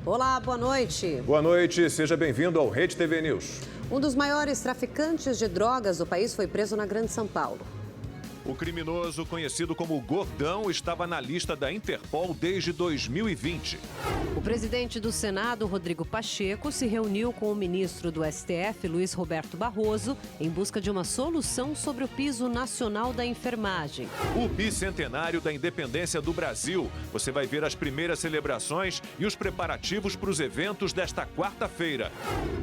Olá, boa noite. Boa noite, seja bem-vindo ao Rede TV News. Um dos maiores traficantes de drogas do país foi preso na Grande São Paulo. O criminoso, conhecido como Gordão, estava na lista da Interpol desde 2020. O presidente do Senado, Rodrigo Pacheco, se reuniu com o ministro do STF, Luiz Roberto Barroso, em busca de uma solução sobre o piso nacional da enfermagem. O bicentenário da independência do Brasil. Você vai ver as primeiras celebrações e os preparativos para os eventos desta quarta-feira.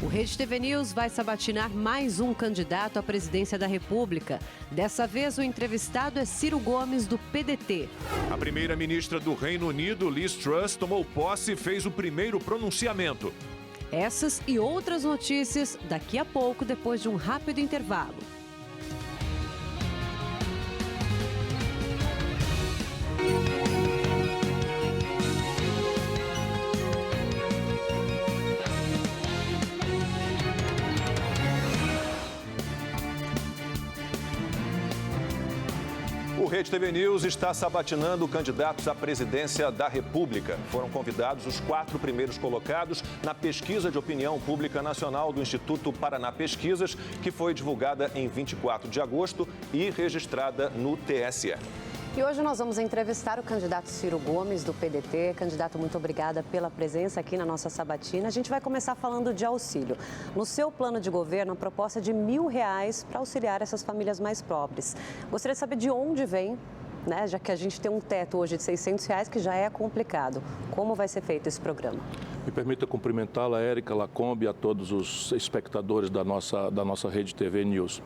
O Rede TV News vai sabatinar mais um candidato à presidência da República. Dessa vez, o entrevistado é Ciro Gomes, do PDT. A primeira-ministra do Reino Unido, Liz Truss, tomou posse e fez o primeiro pronunciamento. Essas e outras notícias daqui a pouco, depois de um rápido intervalo. O Rede TV News está sabatinando candidatos à presidência da República. Foram convidados os 4 primeiros colocados na pesquisa de opinião pública nacional do Instituto Paraná Pesquisas, que foi divulgada em 24 de agosto e registrada no TSE. E hoje nós vamos entrevistar o candidato Ciro Gomes, do PDT. Candidato, muito obrigada pela presença aqui na nossa sabatina. A gente vai começar falando de auxílio. No seu plano de governo, a proposta é de R$1.000 para auxiliar essas famílias mais pobres. Gostaria de saber de onde vem, né? Já que a gente tem um teto hoje de R$600, que já é complicado. Como vai ser feito esse programa? Me permita cumprimentá-la, Érica Lacombe, e a todos os espectadores da nossa Rede TV News.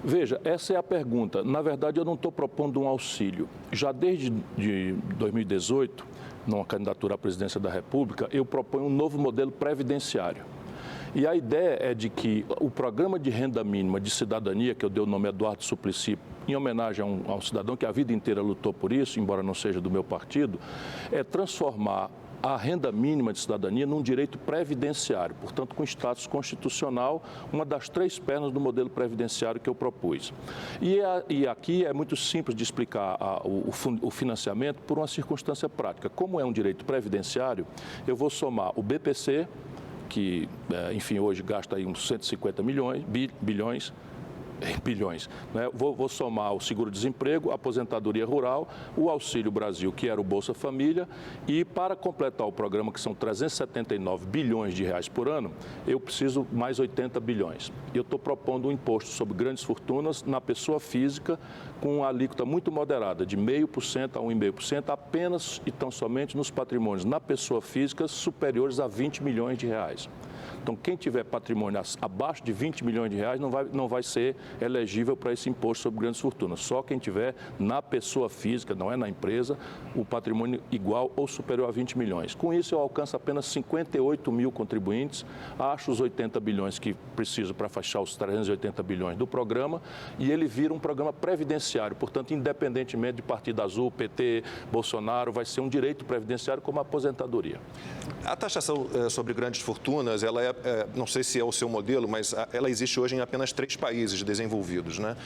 Veja, essa é a pergunta. Na verdade, eu não estou propondo um auxílio. Já desde 2018, numa candidatura à presidência da República, eu proponho um novo modelo previdenciário. E a ideia é de que o programa de renda mínima de cidadania, que eu dei o nome Eduardo Suplicy, em homenagem a um cidadão que a vida inteira lutou por isso, embora não seja do meu partido, é transformar a renda mínima de cidadania num direito previdenciário, portanto, com status constitucional, uma das 3 pernas do modelo previdenciário que eu propus. E aqui é muito simples de explicar o financiamento por uma circunstância prática. Como é um direito previdenciário, eu vou somar o BPC, que, enfim, hoje gasta aí uns 150 bilhões, né? Vou somar o seguro-desemprego, a aposentadoria rural, o Auxílio Brasil, que era o Bolsa Família, e para completar o programa, que são 379 bilhões de reais por ano, eu preciso mais 80 bilhões. Eu estou propondo um imposto sobre grandes fortunas na pessoa física, com uma alíquota muito moderada, de 0,5% a 1,5%, apenas e tão somente nos patrimônios na pessoa física superiores a 20 milhões de reais. Então, quem tiver patrimônio abaixo de 20 milhões de reais não vai ser elegível para esse imposto sobre grandes fortunas. Só quem tiver na pessoa física, não é na empresa, o patrimônio igual ou superior a 20 milhões. Com isso, eu alcanço apenas 58 mil contribuintes, acho os 80 bilhões que preciso para fechar os 380 bilhões do programa, e ele vira um programa previdenciário. Portanto, independentemente de Partido Azul, PT, Bolsonaro, vai ser um direito previdenciário como a aposentadoria. A taxação sobre grandes fortunas, ela não sei se é o seu modelo, mas ela existe hoje em apenas 3 países desenvolvidos, né?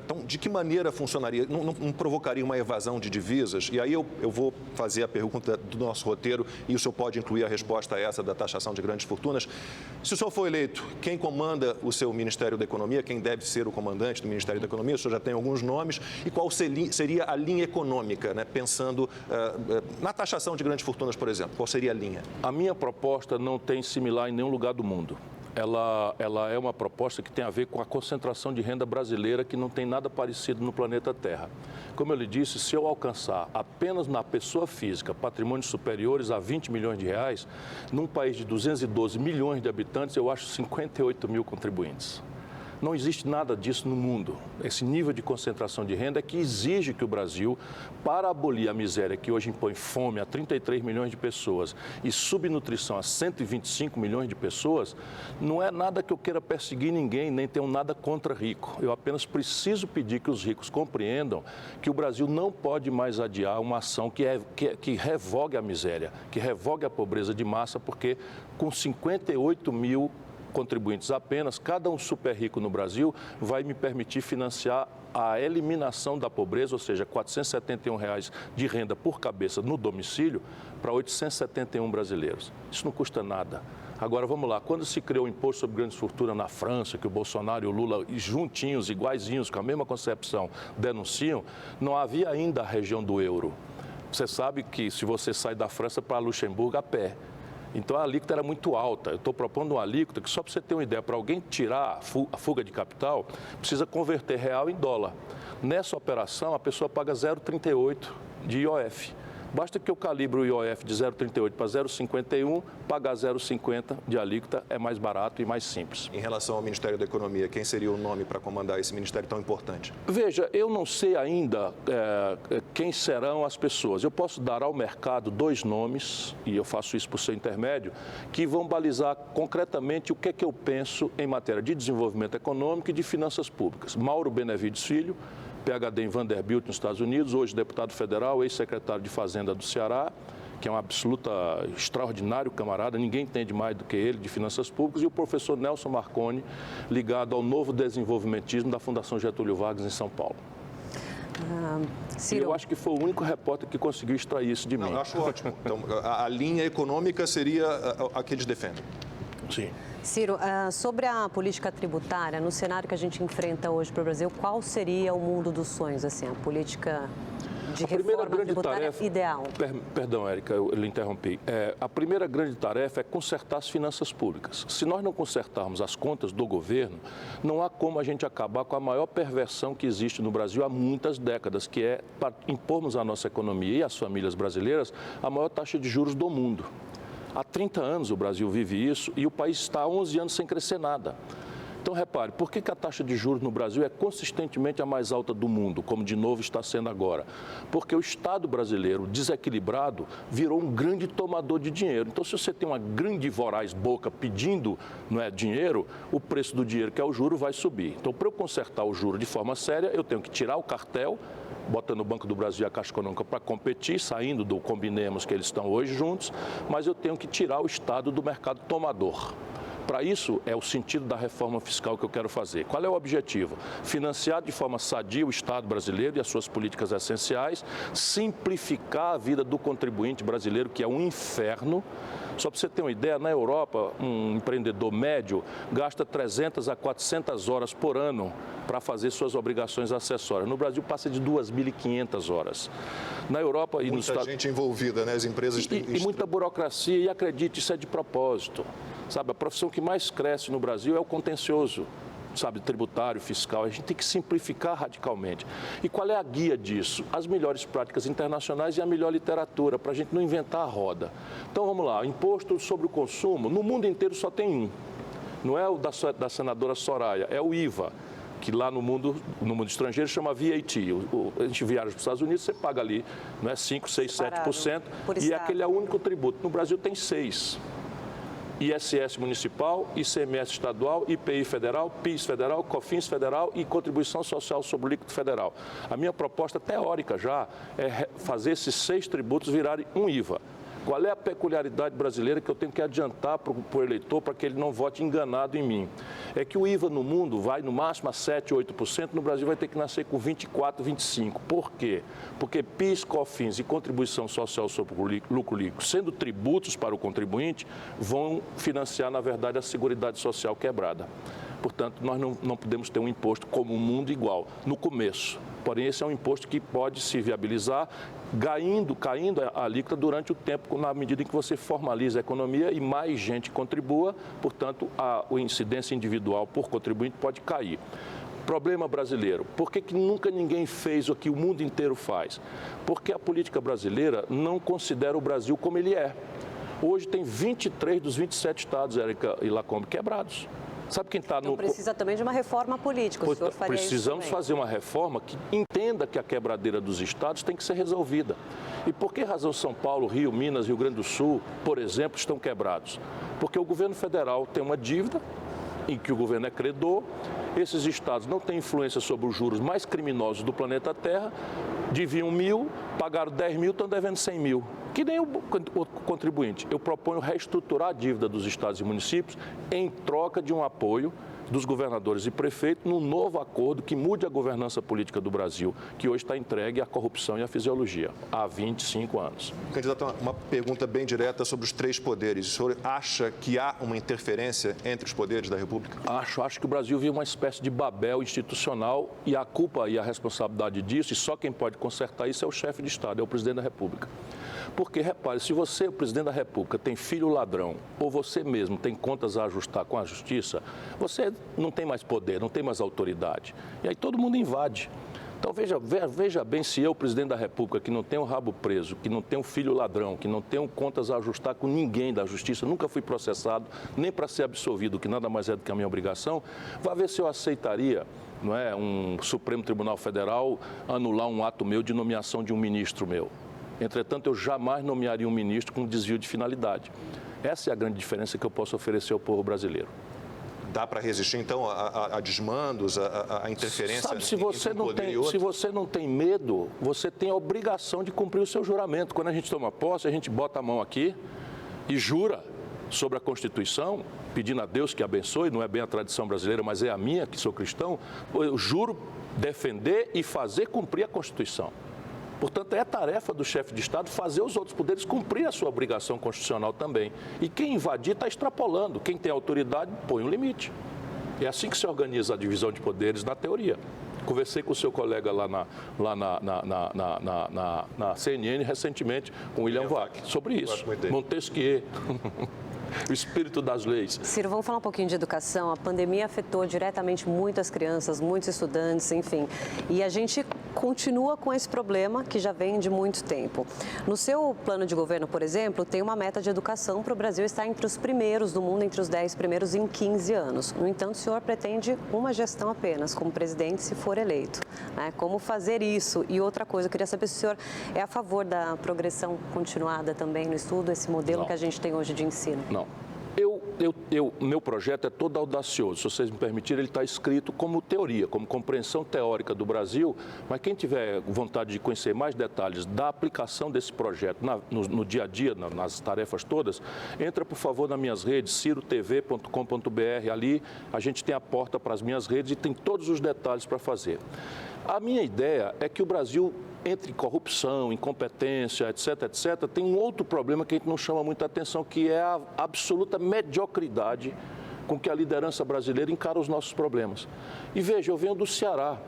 Então, de que maneira funcionaria? Não provocaria uma evasão de divisas? E aí eu vou fazer a pergunta do nosso roteiro e o senhor pode incluir a resposta a essa da taxação de grandes fortunas. Se o senhor for eleito, quem comanda o seu Ministério da Economia, quem deve ser o comandante do Ministério da Economia? O senhor já tem alguns nomes. E qual seria a linha econômica, né? Pensando na taxação de grandes fortunas, por exemplo? Qual seria a linha? A minha proposta não tem similar em nenhum lugar do mundo. Ela é uma proposta que tem a ver com a concentração de renda brasileira, que não tem nada parecido no planeta Terra. Como eu lhe disse, se eu alcançar apenas na pessoa física patrimônios superiores a 20 milhões de reais, num país de 212 milhões de habitantes, eu acho 58 mil contribuintes. Não existe nada disso no mundo. Esse nível de concentração de renda é que exige que o Brasil, para abolir a miséria que hoje impõe fome a 33 milhões de pessoas e subnutrição a 125 milhões de pessoas, não é nada que eu queira perseguir ninguém, nem tenho nada contra rico. Eu apenas preciso pedir que os ricos compreendam que o Brasil não pode mais adiar uma ação que revogue a miséria, que revogue a pobreza de massa, porque com 58 mil contribuintes apenas, cada um super rico no Brasil vai me permitir financiar a eliminação da pobreza, ou seja, R$ 471 de renda por cabeça no domicílio para 871 brasileiros. Isso não custa nada. Agora, vamos lá, quando se criou o imposto sobre grandes fortunas na França, que o Bolsonaro e o Lula, juntinhos, iguaizinhos, com a mesma concepção, denunciam, não havia ainda a região do euro. Você sabe que se você sai da França para Luxemburgo a pé, então a alíquota era muito alta. Eu estou propondo uma alíquota que, só para você ter uma ideia, para alguém tirar a fuga de capital, precisa converter real em dólar. Nessa operação, a pessoa paga 0,38 de IOF. Basta que eu calibre o IOF de 0,38 para 0,51, pagar 0,50 de alíquota é mais barato e mais simples. Em relação ao Ministério da Economia, quem seria o nome para comandar esse ministério tão importante? Veja, eu não sei ainda quem serão as pessoas. Eu posso dar ao mercado 2 nomes, e eu faço isso por seu intermédio, que vão balizar concretamente o que é que eu penso em matéria de desenvolvimento econômico e de finanças públicas. Mauro Benevides Filho, PhD em Vanderbilt, nos Estados Unidos, hoje deputado federal, ex-secretário de Fazenda do Ceará, que é um absoluta extraordinário camarada, ninguém entende mais do que ele de finanças públicas, e o professor Nelson Marconi, ligado ao novo desenvolvimentismo da Fundação Getúlio Vargas em São Paulo. Ciro, eu acho que foi o único repórter que conseguiu extrair isso de mim. Eu acho ótimo. Então, a linha econômica seria a que eles defendem. Sim. Ciro, sobre a política tributária, no cenário que a gente enfrenta hoje para o Brasil, qual seria o mundo dos sonhos, assim, a política de reforma tributária ideal? Perdão, Érica, eu lhe interrompi. A primeira grande tarefa é consertar as finanças públicas. Se nós não consertarmos as contas do governo, não há como a gente acabar com a maior perversão que existe no Brasil há muitas décadas, que é para impormos à nossa economia e às famílias brasileiras a maior taxa de juros do mundo. Há 30 anos o Brasil vive isso e o país está há 11 anos sem crescer nada. Então, repare, por que a taxa de juros no Brasil é consistentemente a mais alta do mundo, como de novo está sendo agora? Porque o Estado brasileiro, desequilibrado, virou um grande tomador de dinheiro. Então, se você tem uma grande voraz boca pedindo dinheiro, o preço do dinheiro, que é o juro, vai subir. Então, para eu consertar o juro de forma séria, eu tenho que tirar o cartel, botando o Banco do Brasil e a Caixa Econômica para competir, saindo do combinemos que eles estão hoje juntos, mas eu tenho que tirar o Estado do mercado tomador. Para isso, é o sentido da reforma fiscal que eu quero fazer. Qual é o objetivo? Financiar de forma sadia o Estado brasileiro e as suas políticas essenciais, simplificar a vida do contribuinte brasileiro, que é um inferno. Só para você ter uma ideia, na Europa, um empreendedor médio gasta 300 a 400 horas por ano para fazer suas obrigações acessórias. No Brasil, passa de 2.500 horas. Na Europa e nos Estados... Muita gente envolvida, né? As empresas têm... E muita burocracia, e acredite, isso é de propósito. Sabe, a profissão que mais cresce no Brasil é o contencioso, sabe, tributário, fiscal. A gente tem que simplificar radicalmente. E qual é a guia disso? As melhores práticas internacionais e a melhor literatura, para a gente não inventar a roda. Então, vamos lá, imposto sobre o consumo, no mundo inteiro só tem um. Não é o da senadora Soraya, é o IVA, que lá no mundo estrangeiro chama VAT. A gente viaja para os Estados Unidos, você paga ali 5, 6, 7%, e aquele é o único tributo. No Brasil tem 6%. ISS municipal, ICMS estadual, IPI federal, PIS federal, COFINS federal e contribuição social sobre o líquido federal. A minha proposta teórica já é fazer esses 6 tributos virarem um IVA. Qual é a peculiaridade brasileira que eu tenho que adiantar para o eleitor para que ele não vote enganado em mim? É que o IVA no mundo vai no máximo a 7%, 8%, no Brasil vai ter que nascer com 24%, 25%. Por quê? Porque PIS, COFINS e contribuição social sobre o lucro líquido, sendo tributos para o contribuinte, vão financiar, na verdade, a Seguridade Social quebrada. Portanto, nós não podemos ter um imposto como o mundo igual, no começo. Porém, esse é um imposto que pode se viabilizar caindo a alíquota durante o tempo, na medida em que você formaliza a economia e mais gente contribua, portanto, a incidência individual por contribuinte pode cair. Problema brasileiro. Por que nunca ninguém fez o que o mundo inteiro faz? Porque a política brasileira não considera o Brasil como ele é. Hoje tem 23 dos 27 estados, Érica e Lacombe, quebrados. Sabe quem está no... precisa também de uma reforma política. O senhor faria Precisamos fazer uma reforma que entenda que a quebradeira dos estados tem que ser resolvida. E por que razão São Paulo, Rio, Minas, Rio Grande do Sul, por exemplo, estão quebrados? Porque o governo federal tem uma dívida em que o governo é credor, esses estados não têm influência sobre os juros mais criminosos do planeta Terra, deviam 1.000, pagaram 10 mil, estão devendo 100 mil. Que nem o contribuinte. Eu proponho reestruturar a dívida dos estados e municípios em troca de um apoio dos governadores e prefeitos num novo acordo que mude a governança política do Brasil, que hoje está entregue à corrupção e à fisiologia, há 25 anos. Candidato, uma pergunta bem direta sobre os 3 poderes. O senhor acha que há uma interferência entre os poderes da República? Acho que o Brasil vive uma espécie de Babel institucional e a culpa e a responsabilidade disso, e só quem pode consertar isso é o chefe de Estado, é o presidente da República. Porque, repare, se você, o presidente da República, tem filho ladrão, ou você mesmo tem contas a ajustar com a justiça, você não tem mais poder, não tem mais autoridade. E aí todo mundo invade. Então, veja bem se eu, presidente da República, que não tenho o rabo preso, que não tenho filho ladrão, que não tenho contas a ajustar com ninguém da justiça, nunca fui processado, nem para ser absolvido, que nada mais é do que a minha obrigação, vai ver se eu aceitaria, não é, um Supremo Tribunal Federal anular um ato meu de nomeação de um ministro meu. Entretanto, eu jamais nomearia um ministro com desvio de finalidade. Essa é a grande diferença que eu posso oferecer ao povo brasileiro. Dá para resistir, então, a desmandos, a interferência? Sabe, se você não tem medo, você tem a obrigação de cumprir o seu juramento. Quando a gente toma posse, a gente bota a mão aqui e jura sobre a Constituição, pedindo a Deus que abençoe, não é bem a tradição brasileira, mas é a minha, que sou cristão, eu juro defender e fazer cumprir a Constituição. Portanto, é tarefa do chefe de Estado fazer os outros poderes cumprir a sua obrigação constitucional também. E quem invadir está extrapolando. Quem tem autoridade põe um limite. É assim que se organiza a divisão de poderes na teoria. Conversei com o seu colega lá na CNN recentemente, com o William Vac, sobre isso. Montesquieu. O espírito das leis. Ciro, vamos falar um pouquinho de educação. A pandemia afetou diretamente muitas crianças, muitos estudantes, enfim. E a gente continua com esse problema que já vem de muito tempo. No seu plano de governo, por exemplo, tem uma meta de educação para o Brasil estar entre os primeiros do mundo, entre os 10 primeiros em 15 anos. No entanto, o senhor pretende uma gestão apenas como presidente se for eleito. Né? Como fazer isso? E outra coisa, eu queria saber se o senhor é a favor da progressão continuada também no estudo, esse modelo que a gente tem hoje de ensino. Não. Meu projeto é todo audacioso, se vocês me permitirem, ele está escrito como teoria, como compreensão teórica do Brasil, mas quem tiver vontade de conhecer mais detalhes da aplicação desse projeto no dia a dia, nas tarefas todas, entra, por favor, nas minhas redes, cirotv.com.br, ali a gente tem a porta para as minhas redes e tem todos os detalhes para fazer. A minha ideia é que o Brasil, entre corrupção, incompetência, etc., tem um outro problema que a gente não chama muita atenção, que é a absoluta mediocridade com que a liderança brasileira encara os nossos problemas. E veja, eu venho do Ceará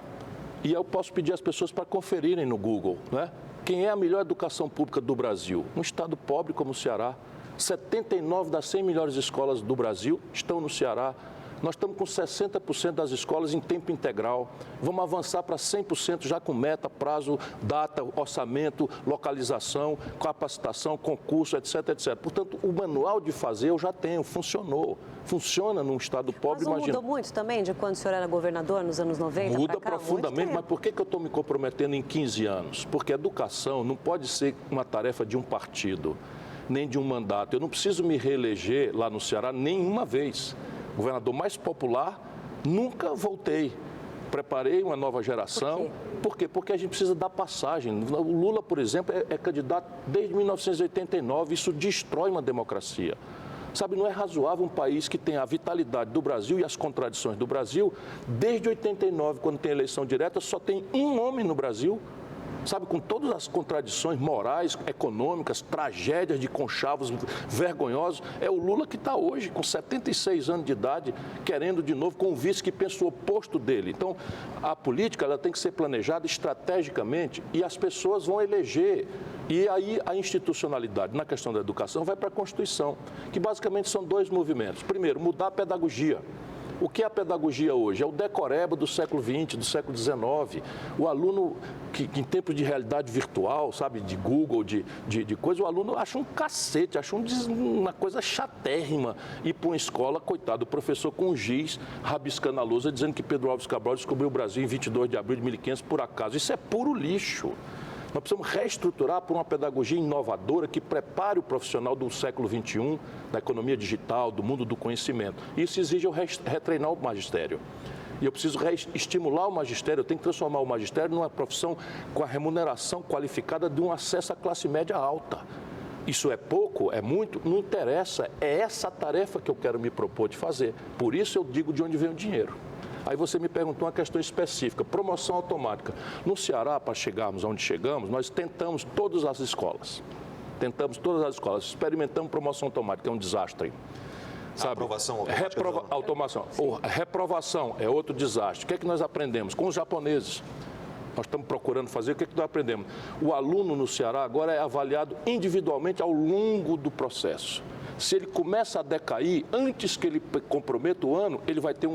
e eu posso pedir às pessoas para conferirem no Google, né? Quem é a melhor educação pública do Brasil? Um estado pobre como o Ceará. 79 das 100 melhores escolas do Brasil estão no Ceará. Nós estamos com 60% das escolas em tempo integral. Vamos avançar para 100% já com meta, prazo, data, orçamento, localização, capacitação, concurso, etc. Portanto, o manual de fazer eu já tenho, funcionou. Funciona num estado pobre, imagina. Mas não mudou muito também de quando o senhor era governador, nos anos 90? Muda profundamente, mas por que eu estou me comprometendo em 15 anos? Porque educação não pode ser uma tarefa de um partido, nem de um mandato. Eu não preciso me reeleger lá no Ceará nenhuma vez. Governador mais popular, nunca voltei. Preparei uma nova geração. Por quê? Porque a gente precisa dar passagem. O Lula, por exemplo, é candidato desde 1989. Isso destrói uma democracia. Sabe, não é razoável um país que tem a vitalidade do Brasil e as contradições do Brasil. Desde 89, quando tem eleição direta, só tem um homem no Brasil. Sabe, com todas as contradições morais, econômicas, tragédias de conchavos vergonhosos, é o Lula que está hoje, com 76 anos de idade, querendo de novo, com um vice que pensa o oposto dele. Então, a política ela tem que ser planejada estrategicamente e as pessoas vão eleger. E aí a institucionalidade na questão da educação vai para a Constituição, que basicamente são 2 movimentos. Primeiro, mudar a pedagogia. O que é a pedagogia hoje? É o decoreba do século XX, do século XIX. O aluno que em tempos de realidade virtual, sabe, de Google, de coisa, o aluno acha um cacete, acha uma coisa chatérrima ir para uma escola, coitado, o professor com um giz, rabiscando a lousa, dizendo que Pedro Álvares Cabral descobriu o Brasil em 22 de abril de 1500 por acaso. Isso é puro lixo. Nós precisamos reestruturar por uma pedagogia inovadora que prepare o profissional do século XXI, da economia digital, do mundo do conhecimento. Isso exige eu retreinar o magistério. E eu preciso estimular o magistério, eu tenho que transformar o magistério numa profissão com a remuneração qualificada de um acesso à classe média alta. Isso é pouco? É muito? Não interessa. É essa a tarefa que eu quero me propor de fazer. Por isso eu digo de onde vem o dinheiro. Aí você me perguntou uma questão específica, promoção automática. No Ceará, para chegarmos onde chegamos, nós tentamos todas as escolas. Experimentamos promoção automática, é um desastre. Sabe? Aprovação automática? Automação. Reprovação é outro desastre. O que é que nós aprendemos? Com os japoneses. Nós estamos procurando fazer, o que é que nós aprendemos? O aluno no Ceará agora é avaliado individualmente ao longo do processo. Se ele começa a decair, antes que ele comprometa o ano, ele vai ter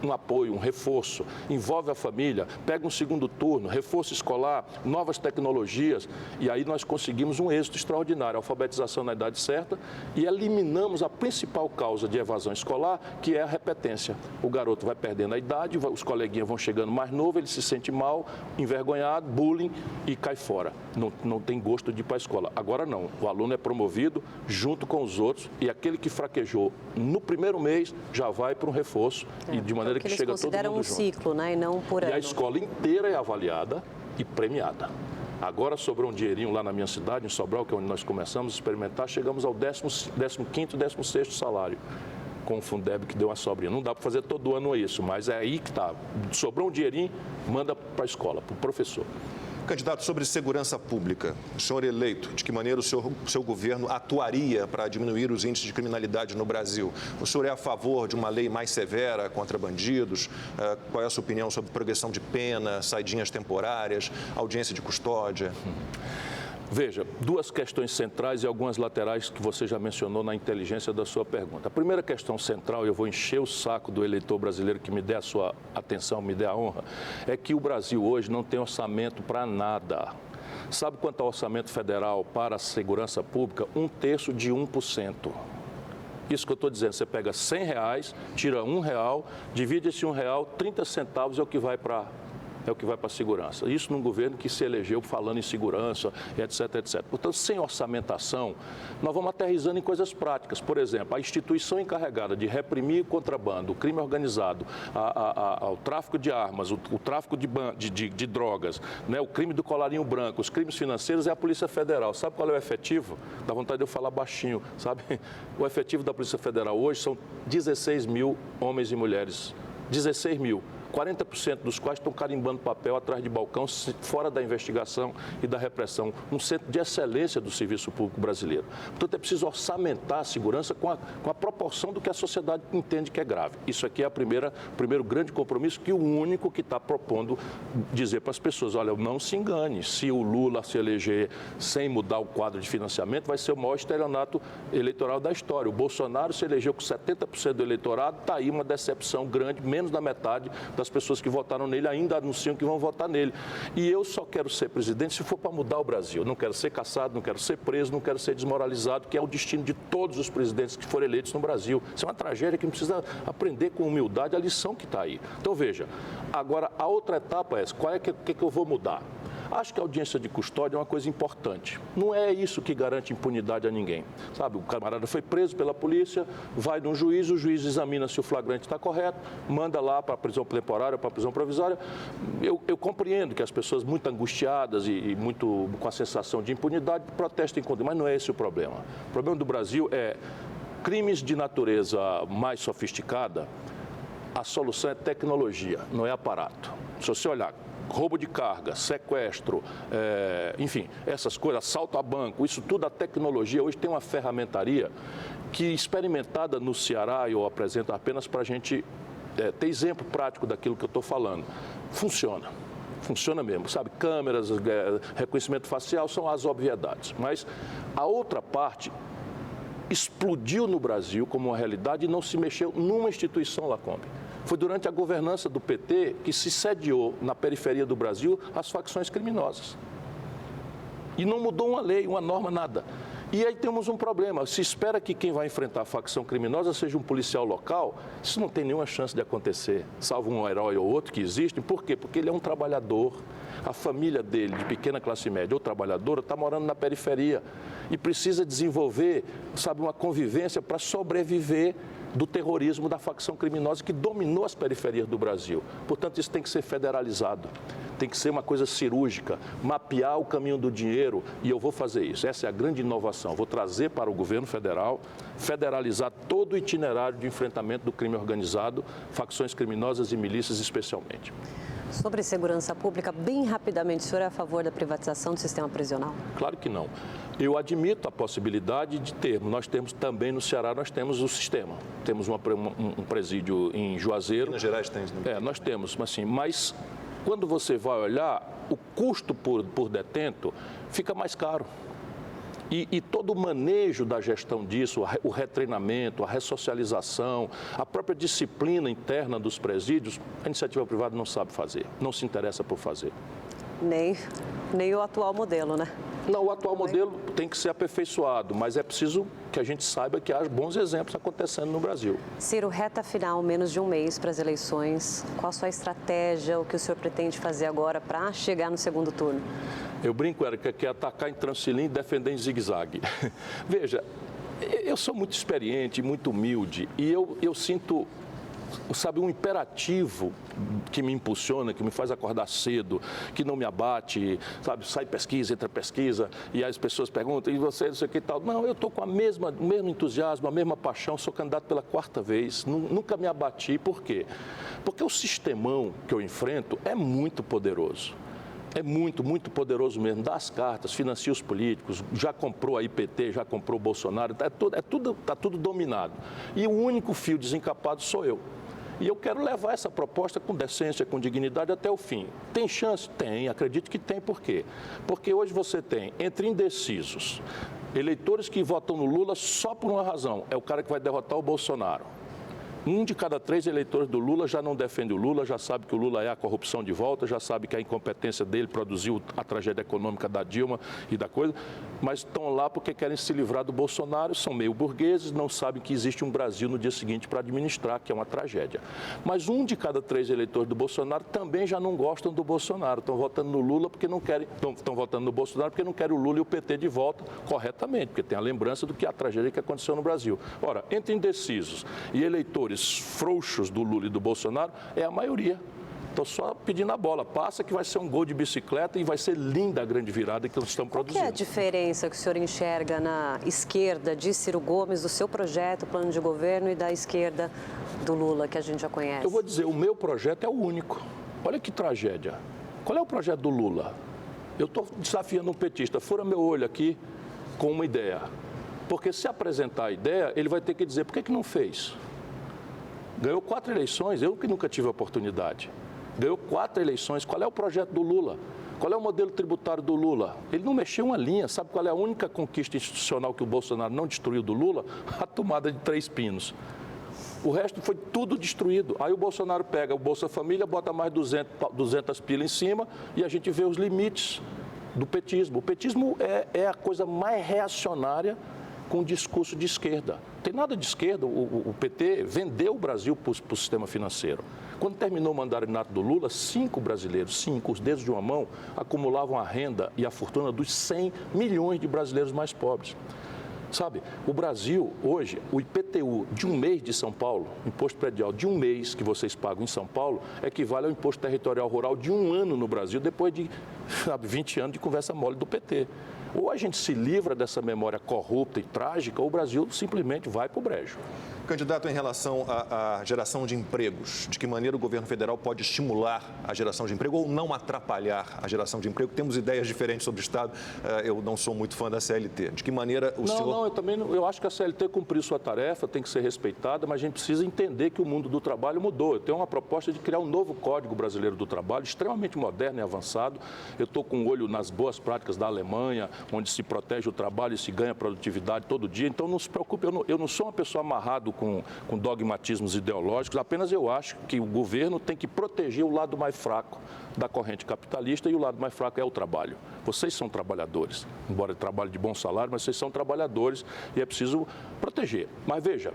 um apoio, um reforço, envolve a família, pega um segundo turno, reforço escolar, novas tecnologias, e aí nós conseguimos um êxito extraordinário, alfabetização na idade certa, e eliminamos a principal causa de evasão escolar, que é a repetência. O garoto vai perdendo a idade, os coleguinhas vão chegando mais novo, ele se sente mal, envergonhado, bullying e cai fora. Não tem gosto de ir para a escola. Agora não, o aluno é promovido junto com os outros, e aquele que fraquejou no primeiro mês já vai para um reforço, e de maneira que eles chega todo mundo consideram um ciclo, né, e não por ano. E a escola inteira é avaliada e premiada. Agora sobrou um dinheirinho lá na minha cidade, em Sobral, que é onde nós começamos a experimentar, chegamos ao 15º, 16º salário com o Fundeb, que deu uma sobrinha. Não dá para fazer todo ano isso, mas é aí que está. Sobrou um dinheirinho, manda para a escola, para o professor. Candidato, sobre segurança pública, o senhor eleito, de que maneira o seu governo atuaria para diminuir os índices de criminalidade no Brasil? O senhor é a favor de uma lei mais severa contra bandidos? Qual é a sua opinião sobre progressão de pena, saidinhas temporárias, audiência de custódia? Veja, duas questões centrais e algumas laterais que você já mencionou na inteligência da sua pergunta. A primeira questão central, e eu vou encher o saco do eleitor brasileiro que me dê a sua atenção, me dê a honra, é que o Brasil hoje não tem orçamento para nada. Sabe quanto é o orçamento federal para a segurança pública? 1/3 de 1%. Isso que eu estou dizendo, você pega R$100, tira R$1, divide esse R$1, 30 centavos é o que vai para a segurança. Isso num governo que se elegeu falando em segurança, etc, etc. Portanto, sem orçamentação, nós vamos aterrissando em coisas práticas. Por exemplo, a instituição encarregada de reprimir o contrabando, o crime organizado, o tráfico de armas, o tráfico de drogas, né, o crime do colarinho branco, os crimes financeiros é a Polícia Federal. Sabe qual é o efetivo? Dá vontade de eu falar baixinho, sabe? O efetivo da Polícia Federal hoje são 16 mil homens e mulheres. 16 mil. 40% dos quais estão carimbando papel atrás de balcão, fora da investigação e da repressão. Um centro de excelência do serviço público brasileiro. Portanto, é preciso orçamentar a segurança com a proporção do que a sociedade entende que é grave. Isso aqui é o primeiro grande compromisso, que o único que está propondo dizer para as pessoas, olha, não se engane, se o Lula se eleger sem mudar o quadro de financiamento, vai ser o maior estelionato eleitoral da história. O Bolsonaro se elegeu com 70% do eleitorado, está aí uma decepção grande, menos da metade das pessoas que votaram nele ainda anunciam que vão votar nele. E eu só quero ser presidente se for para mudar o Brasil. Não quero ser caçado, não quero ser preso, não quero ser desmoralizado, que é o destino de todos os presidentes que foram eleitos no Brasil. Isso é uma tragédia que precisa aprender com humildade a lição que está aí. Então, veja, agora a outra etapa é essa. Qual é que eu vou mudar? Acho que a audiência de custódia é uma coisa importante. Não é isso que garante impunidade a ninguém. Sabe, o camarada foi preso pela polícia, vai num juiz, o juiz examina se o flagrante está correto, manda lá para a prisão temporária, para a prisão provisória. Eu compreendo que as pessoas muito angustiadas e muito com a sensação de impunidade protestem contra, mas não é esse o problema. O problema do Brasil é crimes de natureza mais sofisticada, a solução é tecnologia, não é aparato. Se você olhar, roubo de carga, sequestro, enfim, essas coisas, assalto a banco, isso tudo, a tecnologia hoje tem uma ferramentaria que, experimentada no Ceará, eu apresento apenas para a gente ter exemplo prático daquilo que eu estou falando. Funciona. Funciona mesmo, sabe? Câmeras, reconhecimento facial são as obviedades. Mas a outra parte explodiu no Brasil como uma realidade e não se mexeu numa instituição Lacombe. Foi durante a governança do PT que se sediou na periferia do Brasil as facções criminosas. E não mudou uma lei, uma norma, nada. E aí temos um problema. Se espera que quem vai enfrentar a facção criminosa seja um policial local, isso não tem nenhuma chance de acontecer, salvo um herói ou outro que existe. Por quê? Porque ele é um trabalhador. A família dele, de pequena classe média ou trabalhadora, está morando na periferia e precisa desenvolver, sabe, uma convivência para sobreviver do terrorismo da facção criminosa que dominou as periferias do Brasil. Portanto, isso tem que ser federalizado. Tem que ser uma coisa cirúrgica, mapear o caminho do dinheiro, e eu vou fazer isso. Essa é a grande inovação. Vou trazer para o governo federal, federalizar todo o itinerário de enfrentamento do crime organizado, facções criminosas e milícias especialmente. Sobre segurança pública, bem rapidamente, o senhor é a favor da privatização do sistema prisional? Claro que não. Eu admito a possibilidade de termos. Nós temos também no Ceará, nós temos o sistema. Temos um presídio em Juazeiro. Minas Gerais tem. Nós temos, assim, mas quando você vai olhar, o custo por detento fica mais caro. E todo o manejo da gestão disso, o retreinamento, a ressocialização, a própria disciplina interna dos presídios, a iniciativa privada não sabe fazer, não se interessa por fazer. Nem o atual modelo, né? Não, o atual modelo tem que ser aperfeiçoado, mas é preciso que a gente saiba que há bons exemplos acontecendo no Brasil. Ciro, reta final, menos de um mês para as eleições. Qual a sua estratégia, o que o senhor pretende fazer agora para chegar no segundo turno? Eu brinco, Érica, que é atacar em transilim e defender em zigue-zague. Veja, eu sou muito experiente, muito humilde e eu sinto, sabe, um imperativo que me impulsiona, que me faz acordar cedo, que não me abate, sabe, sai pesquisa, entra pesquisa e as pessoas perguntam, e você, não sei o que e tal. Não, eu estou com o mesmo entusiasmo, a mesma paixão, sou candidato pela 4ª vez, nunca me abati. Por quê? Porque o sistemão que eu enfrento é muito poderoso. É muito, muito poderoso mesmo. Dá as cartas, financia os políticos, já comprou a IPT, já comprou o Bolsonaro, está tudo dominado. E o único fio desencapado sou eu. E eu quero levar essa proposta com decência, com dignidade até o fim. Tem chance? Tem, acredito que tem. Por quê? Porque hoje você tem, entre indecisos, eleitores que votam no Lula só por uma razão, é o cara que vai derrotar o Bolsonaro. 1 de cada 3 eleitores do Lula já não defende o Lula, já sabe que o Lula é a corrupção de volta, já sabe que a incompetência dele produziu a tragédia econômica da Dilma e da coisa, mas estão lá porque querem se livrar do Bolsonaro, são meio burgueses, não sabem que existe um Brasil no dia seguinte para administrar, que é uma tragédia. Mas 1 de cada 3 eleitores do Bolsonaro também já não gostam do Bolsonaro, estão votando no Lula porque não querem, estão votando no Bolsonaro porque não querem o Lula e o PT de volta corretamente, porque tem a lembrança do que a tragédia que aconteceu no Brasil. Ora, entre indecisos e eleitores frouxos do Lula e do Bolsonaro, é a maioria. Estou só pedindo a bola. Passa que vai ser um gol de bicicleta e vai ser linda a grande virada que nós estamos produzindo. Qual que é a diferença que o senhor enxerga na esquerda de Ciro Gomes, do seu projeto, plano de governo, e da esquerda do Lula, que a gente já conhece? Eu vou dizer, o meu projeto é o único. Olha que tragédia. Qual é o projeto do Lula? Eu estou desafiando um petista. Fura meu olho aqui com uma ideia. Porque se apresentar a ideia, ele vai ter que dizer por que não fez. Ganhou 4 eleições, eu que nunca tive a oportunidade. Ganhou 4 eleições. Qual é o projeto do Lula? Qual é o modelo tributário do Lula? Ele não mexeu uma linha. Sabe qual é a única conquista institucional que o Bolsonaro não destruiu do Lula? A tomada de 3 pinos. O resto foi tudo destruído. Aí o Bolsonaro pega o Bolsa Família, bota mais 200 pilas em cima e a gente vê os limites do petismo. O petismo é a coisa mais reacionária com discurso de esquerda. Tem nada de esquerda, o PT vendeu o Brasil para o sistema financeiro. Quando terminou o mandato do Lula, 5 brasileiros, 5, os dedos de uma mão, acumulavam a renda e a fortuna dos 100 milhões de brasileiros mais pobres. Sabe, o Brasil, hoje, o IPTU de um mês de São Paulo, imposto predial de um mês que vocês pagam em São Paulo, equivale ao imposto territorial rural de 1 ano no Brasil, depois de 20 anos de conversa mole do PT. Ou a gente se livra dessa memória corrupta e trágica, ou o Brasil simplesmente vai para o brejo. Candidato, em relação à geração de empregos, de que maneira o governo federal pode estimular a geração de emprego ou não atrapalhar a geração de emprego? Temos ideias diferentes sobre o Estado, eu não sou muito fã da CLT. De que maneira o senhor... Não, eu também eu acho que a CLT cumpriu sua tarefa, tem que ser respeitada, mas a gente precisa entender que o mundo do trabalho mudou. Eu tenho uma proposta de criar um novo Código Brasileiro do Trabalho, extremamente moderno e avançado. Eu estou com o olho nas boas práticas da Alemanha, onde se protege o trabalho e se ganha produtividade todo dia. Então, não se preocupe, eu não sou uma pessoa amarrado com dogmatismos ideológicos, apenas eu acho que o governo tem que proteger o lado mais fraco da corrente capitalista e o lado mais fraco é o trabalho. Vocês são trabalhadores, embora trabalhem de bom salário, mas vocês são trabalhadores e é preciso proteger. Mas veja,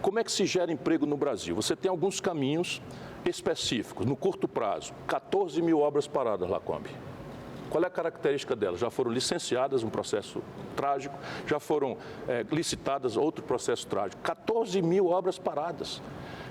como é que se gera emprego no Brasil? Você tem alguns caminhos específicos, no curto prazo, 14 mil obras paradas, Lacombe. Qual é a característica delas? Já foram licenciadas, um processo trágico, já foram licitadas, outro processo trágico. 14 mil obras paradas,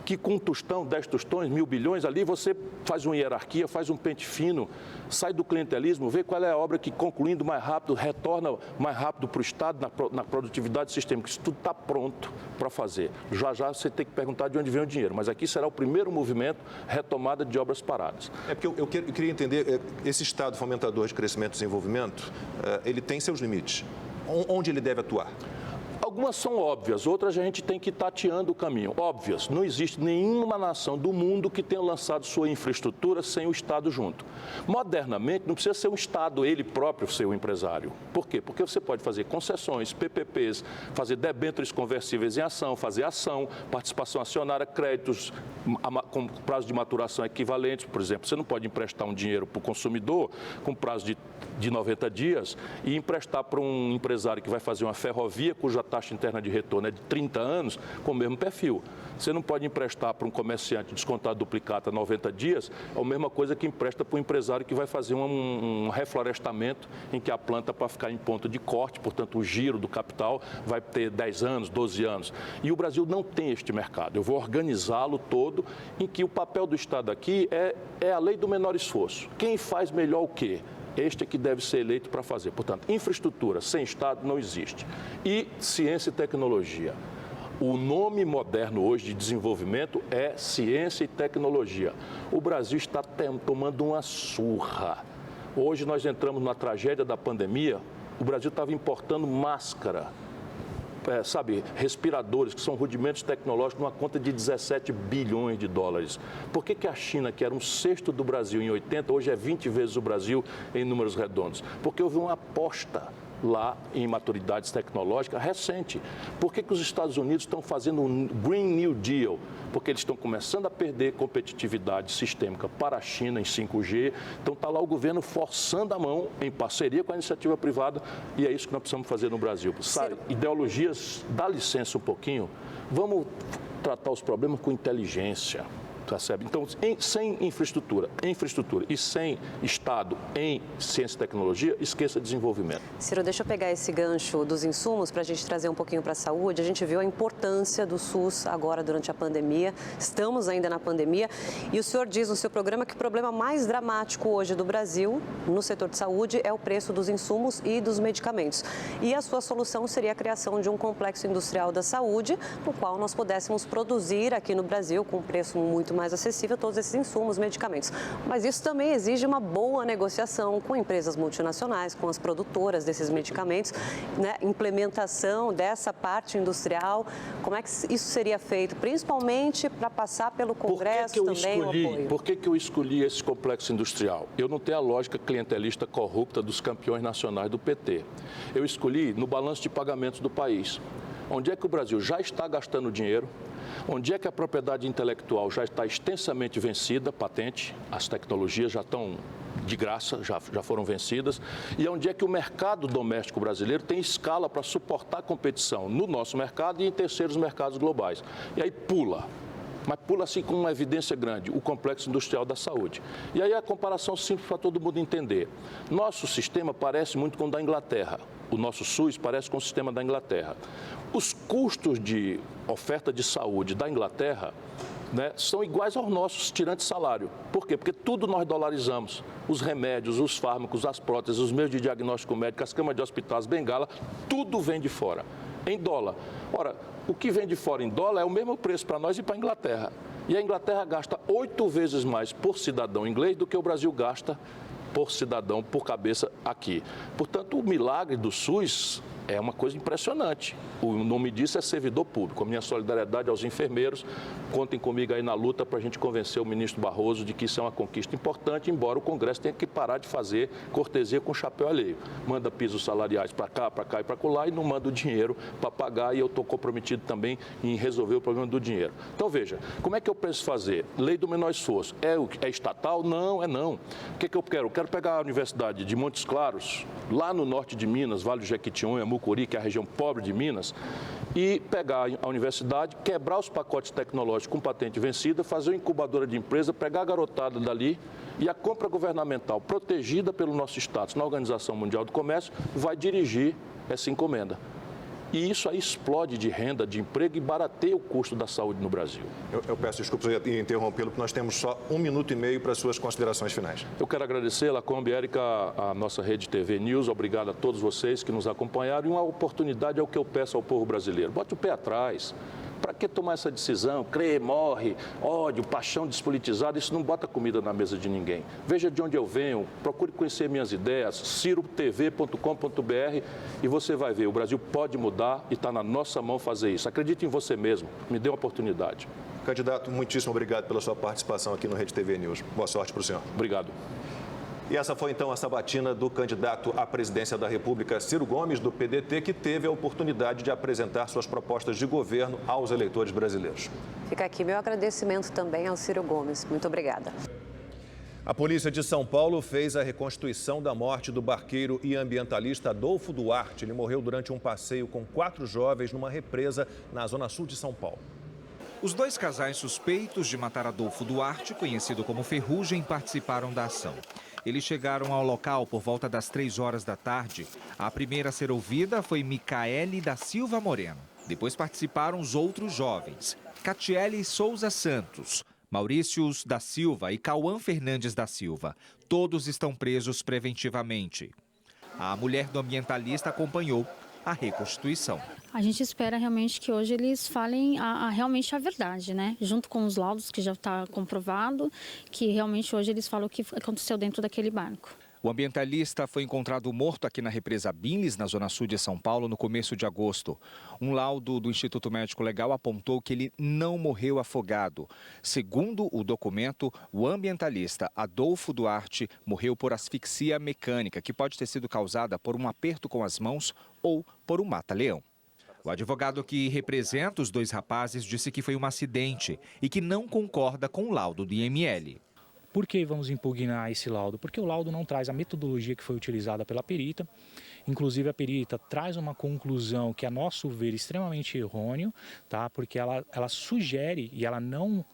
que com um tostão, 10 tostões, 1.000 bilhões, ali você faz uma hierarquia, faz um pente fino, sai do clientelismo, vê qual é a obra que, concluindo mais rápido, retorna mais rápido para o Estado na produtividade sistêmica. Isso tudo está pronto para fazer. Já já você tem que perguntar de onde vem o dinheiro, mas aqui será o primeiro movimento, retomada de obras paradas. É porque eu queria entender, esse Estado fomentador de crescimento e desenvolvimento, ele tem seus limites. Onde ele deve atuar? Algumas são óbvias, outras a gente tem que ir tateando o caminho. Óbvias, não existe nenhuma nação do mundo que tenha lançado sua infraestrutura sem o Estado junto. Modernamente, não precisa ser o Estado, ele próprio, ser o empresário. Por quê? Porque você pode fazer concessões, PPPs, fazer debêntures conversíveis em ação, fazer ação, participação acionária, créditos com prazo de maturação equivalentes. Por exemplo, você não pode emprestar um dinheiro para o consumidor com prazo de 90 dias e emprestar para um empresário que vai fazer uma ferrovia cuja taxa interna de retorno é de 30 anos, com o mesmo perfil. Você não pode emprestar para um comerciante descontar duplicata 90 dias, é a mesma coisa que empresta para um empresário que vai fazer um reflorestamento em que a planta, para ficar em ponto de corte, portanto, o giro do capital vai ter 10 anos, 12 anos. E o Brasil não tem este mercado. Eu vou organizá-lo todo em que o papel do Estado aqui é a lei do menor esforço. Quem faz melhor o quê? Este é que deve ser eleito para fazer. Portanto, infraestrutura sem Estado não existe. E ciência e tecnologia. O nome moderno hoje de desenvolvimento é ciência e tecnologia. O Brasil está tomando uma surra. Hoje nós entramos na tragédia da pandemia, o Brasil estava importando máscara, respiradores, que são rudimentos tecnológicos, numa conta de 17 bilhões de dólares. Por que a China, que era um sexto do Brasil em 80, hoje é 20 vezes o Brasil em números redondos? Porque houve uma aposta lá em maturidades tecnológicas recente. Por que os Estados Unidos estão fazendo um Green New Deal? Porque eles estão começando a perder competitividade sistêmica para a China em 5G. Então está lá o governo forçando a mão em parceria com a iniciativa privada e é isso que nós precisamos fazer no Brasil. Sabe, ideologias, dá licença um pouquinho, vamos tratar os problemas com inteligência. Percebe? Então, sem infraestrutura e sem Estado em ciência e tecnologia, esqueça desenvolvimento. Ciro, deixa eu pegar esse gancho dos insumos para a gente trazer um pouquinho para a saúde. A gente viu a importância do SUS agora durante a pandemia, estamos ainda na pandemia, e o senhor diz no seu programa que o problema mais dramático hoje do Brasil, no setor de saúde, é o preço dos insumos e dos medicamentos. E a sua solução seria a criação de um complexo industrial da saúde, no qual nós pudéssemos produzir aqui no Brasil com preço muito mais acessível todos esses insumos, medicamentos. Mas isso também exige uma boa negociação com empresas multinacionais, com as produtoras desses medicamentos, né? Implementação dessa parte industrial. Como é que isso seria feito, principalmente para passar pelo Congresso também o apoio? Por que eu escolhi esse complexo industrial? Eu não tenho a lógica clientelista corrupta dos campeões nacionais do PT. Eu escolhi no balanço de pagamentos do país. Onde é que o Brasil já está gastando dinheiro? Onde é que a propriedade intelectual já está extensamente vencida, patente, as tecnologias já estão de graça, já foram vencidas, e onde é que o mercado doméstico brasileiro tem escala para suportar a competição no nosso mercado e em terceiros mercados globais. E aí pula. Mas pula assim com uma evidência grande, o complexo industrial da saúde. E aí a comparação simples para todo mundo entender. Nosso sistema parece muito com o da Inglaterra. O nosso SUS parece com o sistema da Inglaterra. Os custos de oferta de saúde da Inglaterra, né, são iguais aos nossos, tirando salário. Por quê? Porque tudo nós dolarizamos. Os remédios, os fármacos, as próteses, os meios de diagnóstico médico, as camas de hospital, as bengalas, tudo vem de fora, em dólar. Ora, o que vem de fora em dólar é o mesmo preço para nós e para a Inglaterra. E a Inglaterra gasta 8 vezes mais por cidadão inglês do que o Brasil gasta por cidadão, por cabeça aqui. Portanto, o milagre do SUS é uma coisa impressionante. O nome disso é servidor público. A minha solidariedade aos enfermeiros. Contem comigo aí na luta para a gente convencer o ministro Barroso de que isso é uma conquista importante, embora o Congresso tenha que parar de fazer cortesia com chapéu alheio. Manda pisos salariais para cá e para colar e não manda o dinheiro para pagar, e eu estou comprometido também em resolver o problema do dinheiro. Então, veja, como é que eu penso fazer? Lei do menor esforço. É estatal? Não, é não. O que eu quero? Eu quero pegar a Universidade de Montes Claros, lá no norte de Minas, Vale do Jequitinhonha, Mucuri, que é a região pobre de Minas, e pegar a universidade, quebrar os pacotes tecnológicos com patente vencida, fazer uma incubadora de empresa, pegar a garotada dali e a compra governamental protegida pelo nosso status na Organização Mundial do Comércio vai dirigir essa encomenda. E isso aí explode de renda, de emprego e barateia o custo da saúde no Brasil. Eu peço desculpas em interrompê-lo, porque nós temos só 1 minuto e meio para as suas considerações finais. Eu quero agradecer, Lacombe, Érica, a nossa Rede TV News, obrigado a todos vocês que nos acompanharam. E uma oportunidade é o que eu peço ao povo brasileiro. Bote o pé atrás. Para que tomar essa decisão? Crê, morre, ódio, paixão despolitizada, isso não bota comida na mesa de ninguém. Veja de onde eu venho, procure conhecer minhas ideias, cirotv.com.br e você vai ver, o Brasil pode mudar e está na nossa mão fazer isso. Acredite em você mesmo, me dê uma oportunidade. Candidato, muitíssimo obrigado pela sua participação aqui no Rede TV News. Boa sorte para o senhor. Obrigado. E essa foi então a sabatina do candidato à presidência da República, Ciro Gomes, do PDT, que teve a oportunidade de apresentar suas propostas de governo aos eleitores brasileiros. Fica aqui meu agradecimento também ao Ciro Gomes. Muito obrigada. A polícia de São Paulo fez a reconstituição da morte do barqueiro e ambientalista Adolfo Duarte. Ele morreu durante um passeio com 4 jovens numa represa na zona sul de São Paulo. Os 2 casais suspeitos de matar Adolfo Duarte, conhecido como Ferrugem, participaram da ação. Eles chegaram ao local por volta das 3 horas da tarde. A primeira a ser ouvida foi Micaele da Silva Moreno. Depois participaram os outros jovens, Catiele Souza Santos, Maurícios da Silva e Cauã Fernandes da Silva. Todos estão presos preventivamente. A mulher do ambientalista acompanhou a reconstituição. A gente espera realmente que hoje eles falem realmente a verdade, né? Junto com os laudos que já está comprovado, que realmente hoje eles falam o que aconteceu dentro daquele barco. O ambientalista foi encontrado morto aqui na represa Binles, na zona sul de São Paulo, no começo de agosto. Um laudo do Instituto Médico Legal apontou que ele não morreu afogado. Segundo o documento, o ambientalista Adolfo Duarte morreu por asfixia mecânica, que pode ter sido causada por um aperto com as mãos ou por um mata-leão. O advogado que representa os 2 rapazes disse que foi um acidente e que não concorda com o laudo do IML. Por que vamos impugnar esse laudo? Porque o laudo não traz a metodologia que foi utilizada pela perita. Inclusive, a perita traz uma conclusão que, a nosso ver, é extremamente errôneo, tá? Porque ela sugere e ela não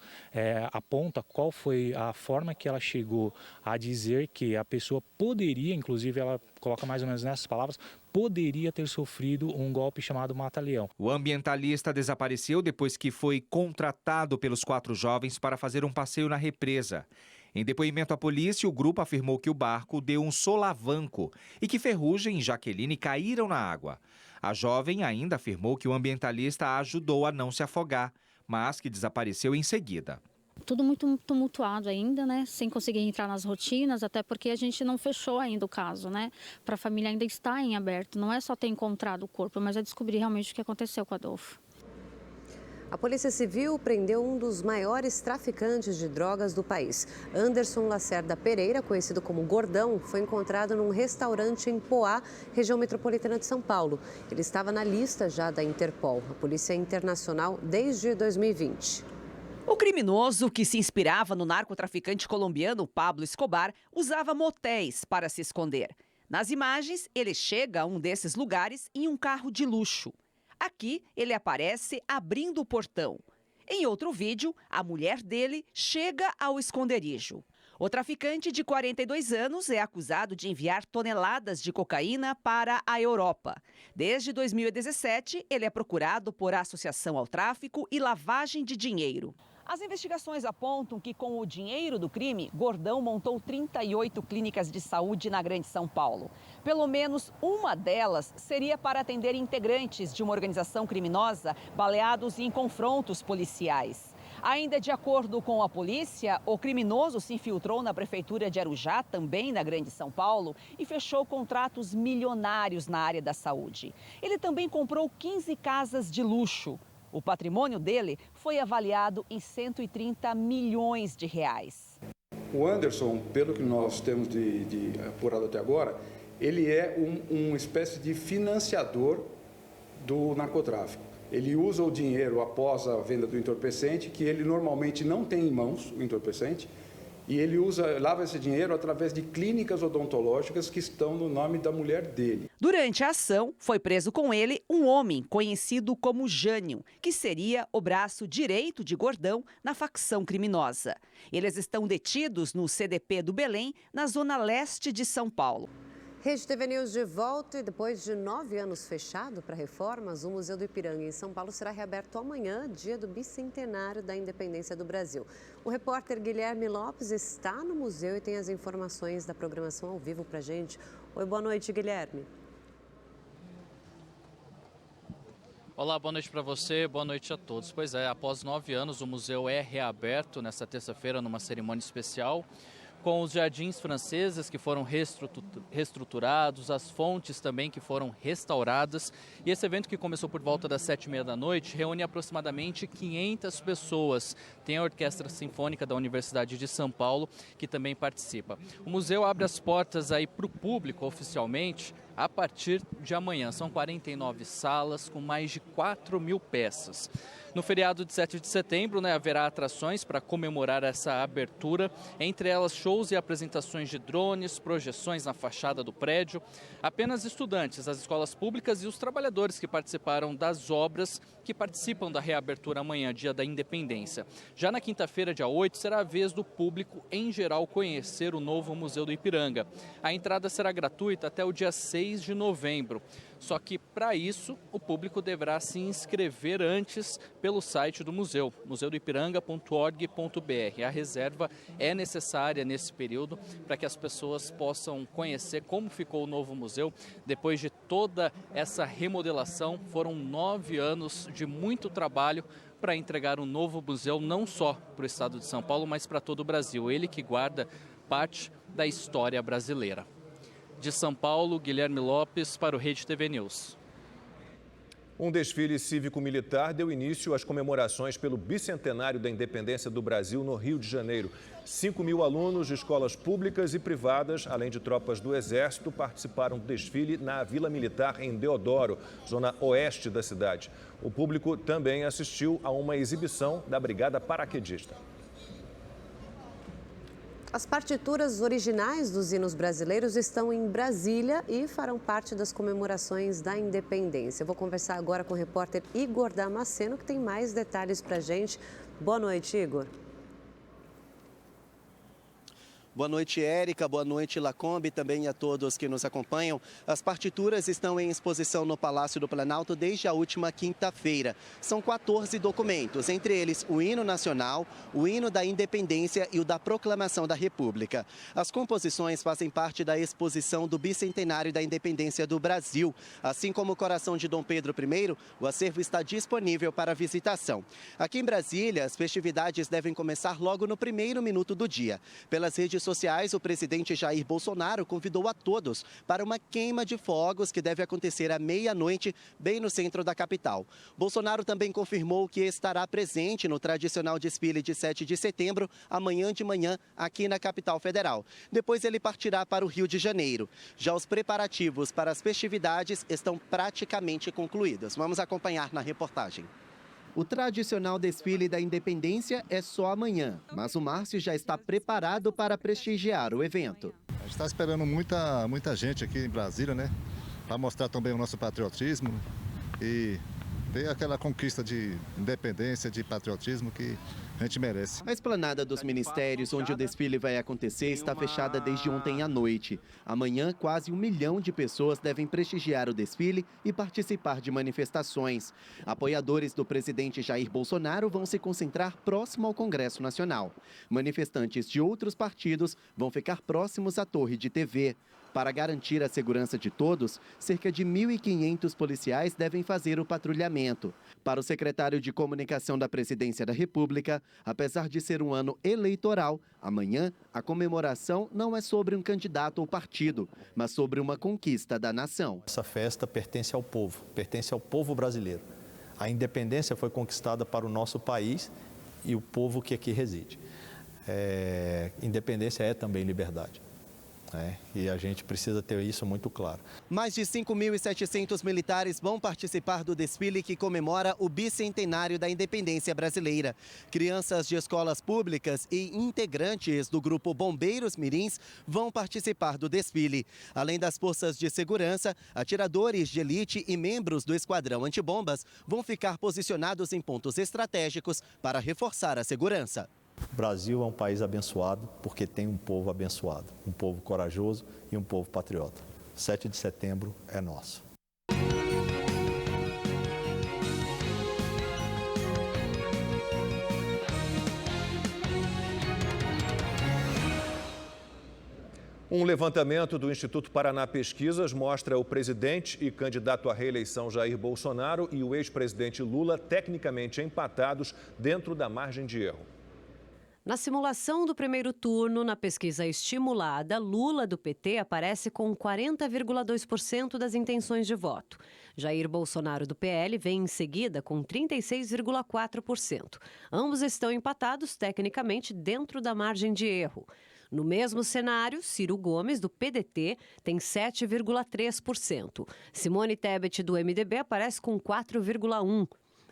aponta qual foi a forma que ela chegou a dizer que a pessoa poderia, inclusive ela coloca mais ou menos nessas palavras, poderia ter sofrido um golpe chamado mata-leão. O ambientalista desapareceu depois que foi contratado pelos 4 jovens para fazer um passeio na represa. Em depoimento à polícia, o grupo afirmou que o barco deu um solavanco e que Ferrugem e Jaqueline caíram na água. A jovem ainda afirmou que o ambientalista a ajudou a não se afogar, mas que desapareceu em seguida. Tudo muito tumultuado ainda, né? Sem conseguir entrar nas rotinas, até porque a gente não fechou ainda o caso, né? Para a família ainda está em aberto. Não é só ter encontrado o corpo, mas é descobrir realmente o que aconteceu com Adolfo. A Polícia Civil prendeu um dos maiores traficantes de drogas do país. Anderson Lacerda Pereira, conhecido como Gordão, foi encontrado num restaurante em Poá, região metropolitana de São Paulo. Ele estava na lista já da Interpol, a Polícia Internacional, desde 2020. O criminoso, que se inspirava no narcotraficante colombiano Pablo Escobar, usava motéis para se esconder. Nas imagens, ele chega a um desses lugares em um carro de luxo. Aqui, ele aparece abrindo o portão. Em outro vídeo, a mulher dele chega ao esconderijo. O traficante de 42 anos é acusado de enviar toneladas de cocaína para a Europa. Desde 2017, ele é procurado por associação ao tráfico e lavagem de dinheiro. As investigações apontam que, com o dinheiro do crime, Gordão montou 38 clínicas de saúde na Grande São Paulo. Pelo menos uma delas seria para atender integrantes de uma organização criminosa baleados em confrontos policiais. Ainda de acordo com a polícia, o criminoso se infiltrou na prefeitura de Arujá, também na Grande São Paulo, e fechou contratos milionários na área da saúde. Ele também comprou 15 casas de luxo. O patrimônio dele foi avaliado em 130 milhões de reais. O Anderson, pelo que nós temos de apurado até agora, ele é uma espécie de financiador do narcotráfico. Ele usa o dinheiro após a venda do entorpecente, que ele normalmente não tem em mãos, o entorpecente, E ele lava esse dinheiro através de clínicas odontológicas que estão no nome da mulher dele. Durante a ação, foi preso com ele um homem conhecido como Jânio, que seria o braço direito de Gordão na facção criminosa. Eles estão detidos no CDP do Belém, na zona leste de São Paulo. Rede TV News de volta e depois de 9 anos fechado para reformas, o Museu do Ipiranga em São Paulo será reaberto amanhã, dia do bicentenário da independência do Brasil. O repórter Guilherme Lopes está no museu e tem as informações da programação ao vivo para a gente. Oi, boa noite, Guilherme. Olá, boa noite para você, boa noite a todos. Pois é, após 9 anos, o museu é reaberto nesta terça-feira numa cerimônia especial, com os jardins franceses que foram reestruturados, as fontes também que foram restauradas. E esse evento, que começou por volta das 7h30 da noite, reúne aproximadamente 500 pessoas. Tem a Orquestra Sinfônica da Universidade de São Paulo, que também participa. O museu abre as portas aí para o público oficialmente a partir de amanhã. São 49 salas com mais de 4.000 peças. No feriado de 7 de setembro, haverá atrações para comemorar essa abertura, entre elas shows e apresentações de drones, projeções na fachada do prédio. Apenas estudantes, as escolas públicas e os trabalhadores que participaram das obras que participam da reabertura amanhã, dia da independência. Já na quinta-feira, dia 8, será a vez do público em geral conhecer o novo Museu do Ipiranga. A entrada será gratuita até o dia 6 de novembro. Só que, para isso, o público deverá se inscrever antes pelo site do museu, museudoipiranga.org.br. A reserva é necessária nesse período para que as pessoas possam conhecer como ficou o novo museu. Depois de toda essa remodelação, foram 9 anos de muito trabalho para entregar um novo museu, não só para o estado de São Paulo, mas para todo o Brasil. Ele que guarda parte da história brasileira. De São Paulo, Guilherme Lopes para o Rede TV News. Um desfile cívico-militar deu início às comemorações pelo bicentenário da independência do Brasil no Rio de Janeiro. 5.000 alunos de escolas públicas e privadas, além de tropas do Exército, participaram do desfile na Vila Militar em Deodoro, zona oeste da cidade. O público também assistiu a uma exibição da Brigada Paraquedista. As partituras originais dos hinos brasileiros estão em Brasília e farão parte das comemorações da independência. Eu vou conversar agora com o repórter Igor Damasceno, que tem mais detalhes para a gente. Boa noite, Igor. Boa noite, Érica. Boa noite, Lacombe, e também a todos que nos acompanham. As partituras estão em exposição no Palácio do Planalto desde a última quinta-feira. São 14 documentos, entre eles o hino nacional, o hino da independência e o da proclamação da República. As composições fazem parte da exposição do bicentenário da independência do Brasil. Assim como o coração de Dom Pedro I, o acervo está disponível para visitação. Aqui em Brasília, as festividades devem começar logo no primeiro minuto do dia. Pelas redes sociais, o presidente Jair Bolsonaro convidou a todos para uma queima de fogos que deve acontecer à meia-noite, bem no centro da capital. Bolsonaro também confirmou que estará presente no tradicional desfile de 7 de setembro, amanhã de manhã, aqui na capital federal. Depois ele partirá para o Rio de Janeiro. Já os preparativos para as festividades estão praticamente concluídos. Vamos acompanhar na reportagem. O tradicional desfile da independência é só amanhã, mas o Márcio já está preparado para prestigiar o evento. A gente está esperando muita gente aqui em Brasília, né? Para mostrar também o nosso patriotismo e ter aquela conquista de independência, de patriotismo que a gente merece. A esplanada dos ministérios, onde o desfile vai acontecer, está fechada desde ontem à noite. Amanhã, quase 1 milhão de pessoas devem prestigiar o desfile e participar de manifestações. Apoiadores do presidente Jair Bolsonaro vão se concentrar próximo ao Congresso Nacional. Manifestantes de outros partidos vão ficar próximos à torre de TV. Para garantir a segurança de todos, cerca de 1.500 policiais devem fazer o patrulhamento. Para o secretário de Comunicação da Presidência da República, apesar de ser um ano eleitoral, amanhã a comemoração não é sobre um candidato ou partido, mas sobre uma conquista da nação. Essa festa pertence ao povo brasileiro. A independência foi conquistada para o nosso país e o povo que aqui reside. Independência é também liberdade. E a gente precisa ter isso muito claro. Mais de 5.700 militares vão participar do desfile que comemora o bicentenário da independência brasileira. Crianças de escolas públicas e integrantes do grupo Bombeiros Mirins vão participar do desfile. Além das forças de segurança, atiradores de elite e membros do esquadrão antibombas vão ficar posicionados em pontos estratégicos para reforçar a segurança. O Brasil é um país abençoado porque tem um povo abençoado, um povo corajoso e um povo patriota. 7 de setembro é nosso. Um levantamento do Instituto Paraná Pesquisas mostra o presidente e candidato à reeleição Jair Bolsonaro e o ex-presidente Lula tecnicamente empatados dentro da margem de erro. Na simulação do primeiro turno, na pesquisa estimulada, Lula, do PT, aparece com 40,2% das intenções de voto. Jair Bolsonaro, do PL, vem em seguida com 36,4%. Ambos estão empatados tecnicamente dentro da margem de erro. No mesmo cenário, Ciro Gomes, do PDT, tem 7,3%. Simone Tebet, do MDB, aparece com 4,1%.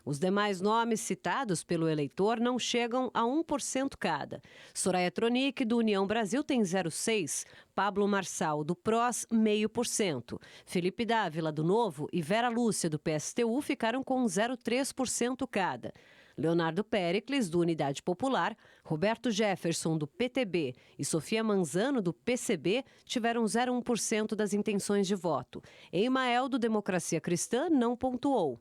Os demais nomes citados pelo eleitor não chegam a 1% cada. Soraya Tronic, do União Brasil, tem 0,6%. Pablo Marçal, do PROS, 0,5%. Felipe Dávila, do Novo, e Vera Lúcia, do PSTU, ficaram com 0,3% cada. Leonardo Péricles, do Unidade Popular, Roberto Jefferson, do PTB e Sofia Manzano, do PCB, tiveram 0,1% das intenções de voto. Emael, do Democracia Cristã, não pontuou.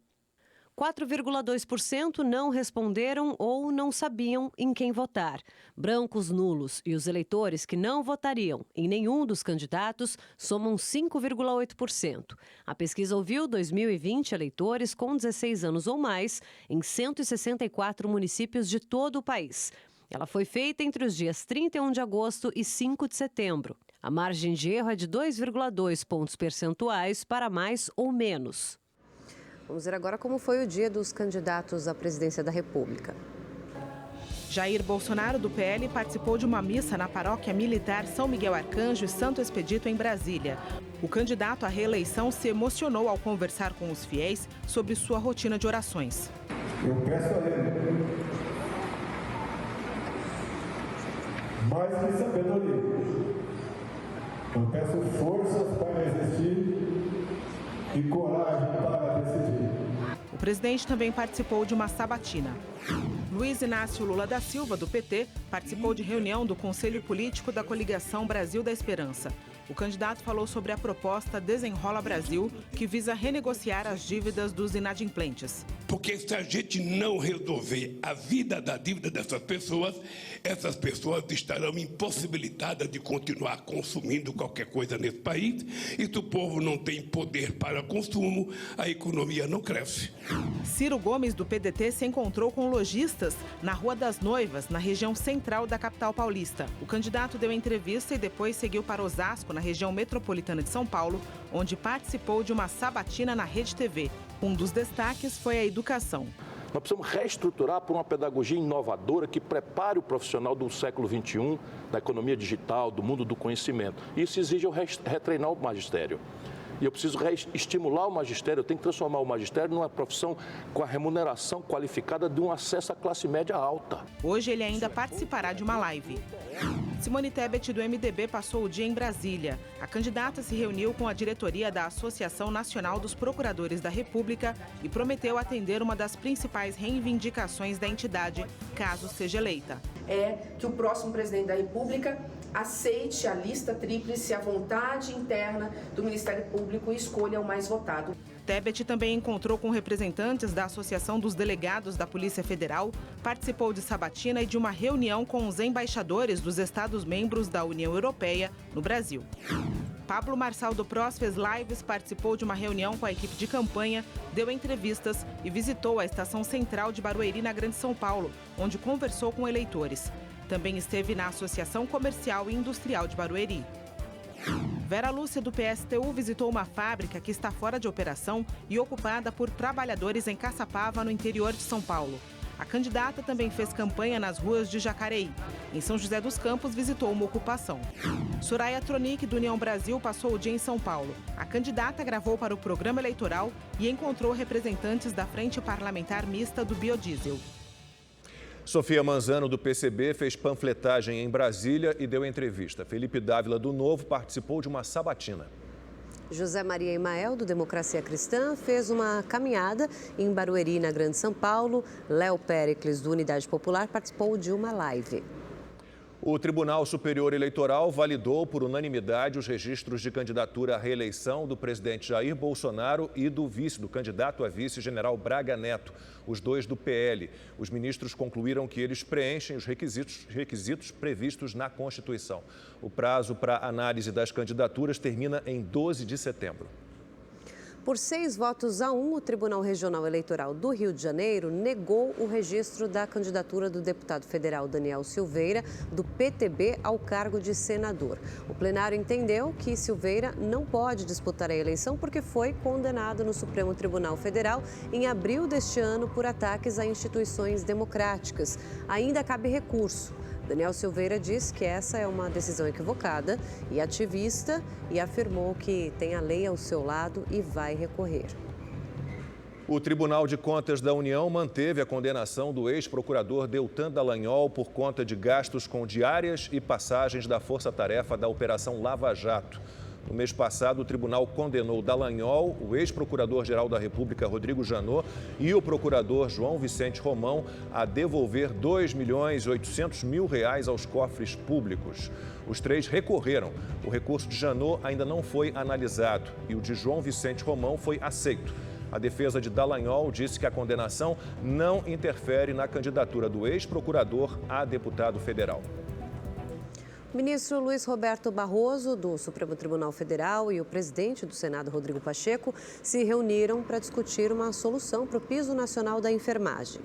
4,2% não responderam ou não sabiam em quem votar. Brancos nulos e os eleitores que não votariam em nenhum dos candidatos somam 5,8%. A pesquisa ouviu 2020 eleitores com 16 anos ou mais em 164 municípios de todo o país. Ela foi feita entre os dias 31 de agosto e 5 de setembro. A margem de erro é de 2,2 pontos percentuais para mais ou menos. Vamos ver agora como foi o dia dos candidatos à presidência da República. Jair Bolsonaro, do PL, participou de uma missa na paróquia militar São Miguel Arcanjo e Santo Expedito, em Brasília. O candidato à reeleição se emocionou ao conversar com os fiéis sobre sua rotina de orações. Eu peço a ele mais que sabedoria. Eu peço forças para resistir e coragem para decidir. O presidente também participou de uma sabatina. Luiz Inácio Lula da Silva, do PT, participou de reunião do Conselho Político da Coligação Brasil da Esperança. O candidato falou sobre a proposta Desenrola Brasil, que visa renegociar as dívidas dos inadimplentes. Porque se a gente não resolver a vida da dívida dessas pessoas estarão impossibilitadas de continuar consumindo qualquer coisa nesse país. E se o povo não tem poder para consumo, a economia não cresce. Ciro Gomes, do PDT, se encontrou com lojistas na Rua das Noivas, na região central da capital paulista. O candidato deu entrevista e depois seguiu para Osasco, na região metropolitana de São Paulo, onde participou de uma sabatina na Rede TV. Um dos destaques foi a educação. Nós precisamos reestruturar por uma pedagogia inovadora que prepare o profissional do século XXI, da economia digital, do mundo do conhecimento. Isso exige eu retreinar o magistério. E eu preciso estimular o magistério, eu tenho que transformar o magistério numa profissão com a remuneração qualificada de um acesso à classe média alta. Hoje ele ainda participará de uma live. Simone Tebet, do MDB, passou o dia em Brasília. A candidata se reuniu com a diretoria da Associação Nacional dos Procuradores da República e prometeu atender uma das principais reivindicações da entidade, caso seja eleita. É que o próximo presidente da República aceite a lista tríplice, a vontade interna do Ministério Público e escolha o mais votado. Tebet também encontrou com representantes da Associação dos Delegados da Polícia Federal, participou de sabatina e de uma reunião com os embaixadores dos Estados-membros da União Europeia no Brasil. Pablo Marçal, do PROS, fez lives, participou de uma reunião com a equipe de campanha, deu entrevistas e visitou a estação central de Barueri, na Grande São Paulo, onde conversou com eleitores. Também esteve na Associação Comercial e Industrial de Barueri. Vera Lúcia, do PSTU, visitou uma fábrica que está fora de operação e ocupada por trabalhadores em Caçapava, no interior de São Paulo. A candidata também fez campanha nas ruas de Jacareí. Em São José dos Campos, visitou uma ocupação. Soraya Tronic, do União Brasil, passou o dia em São Paulo. A candidata gravou para o programa eleitoral e encontrou representantes da Frente Parlamentar Mista do Biodiesel. Sofia Manzano, do PCB, fez panfletagem em Brasília e deu entrevista. Felipe Dávila, do Novo, participou de uma sabatina. José Maria Imael, do Democracia Cristã, fez uma caminhada em Barueri, na Grande São Paulo. Léo Péricles, do Unidade Popular, participou de uma live. O Tribunal Superior Eleitoral validou por unanimidade os registros de candidatura à reeleição do presidente Jair Bolsonaro e do candidato a vice, general Braga Neto, os dois do PL. Os ministros concluíram que eles preenchem os requisitos previstos na Constituição. O prazo para análise das candidaturas termina em 12 de setembro. Por 6-1, o Tribunal Regional Eleitoral do Rio de Janeiro negou o registro da candidatura do deputado federal Daniel Silveira, do PTB, ao cargo de senador. O plenário entendeu que Silveira não pode disputar a eleição porque foi condenado no Supremo Tribunal Federal em abril deste ano por ataques a instituições democráticas. Ainda cabe recurso. Daniel Silveira diz que essa é uma decisão equivocada e ativista e afirmou que tem a lei ao seu lado e vai recorrer. O Tribunal de Contas da União manteve a condenação do ex-procurador Deltan Dallagnol por conta de gastos com diárias e passagens da força-tarefa da Operação Lava Jato. No mês passado, o tribunal condenou Dallagnol, o ex-procurador-geral da República, Rodrigo Janot, e o procurador João Vicente Romão a devolver R$ 2.800.000 aos cofres públicos. Os três recorreram. O recurso de Janot ainda não foi analisado e o de João Vicente Romão foi aceito. A defesa de Dallagnol disse que a condenação não interfere na candidatura do ex-procurador a deputado federal. O ministro Luiz Roberto Barroso, do Supremo Tribunal Federal, e o presidente do Senado, Rodrigo Pacheco, se reuniram para discutir uma solução para o piso nacional da enfermagem.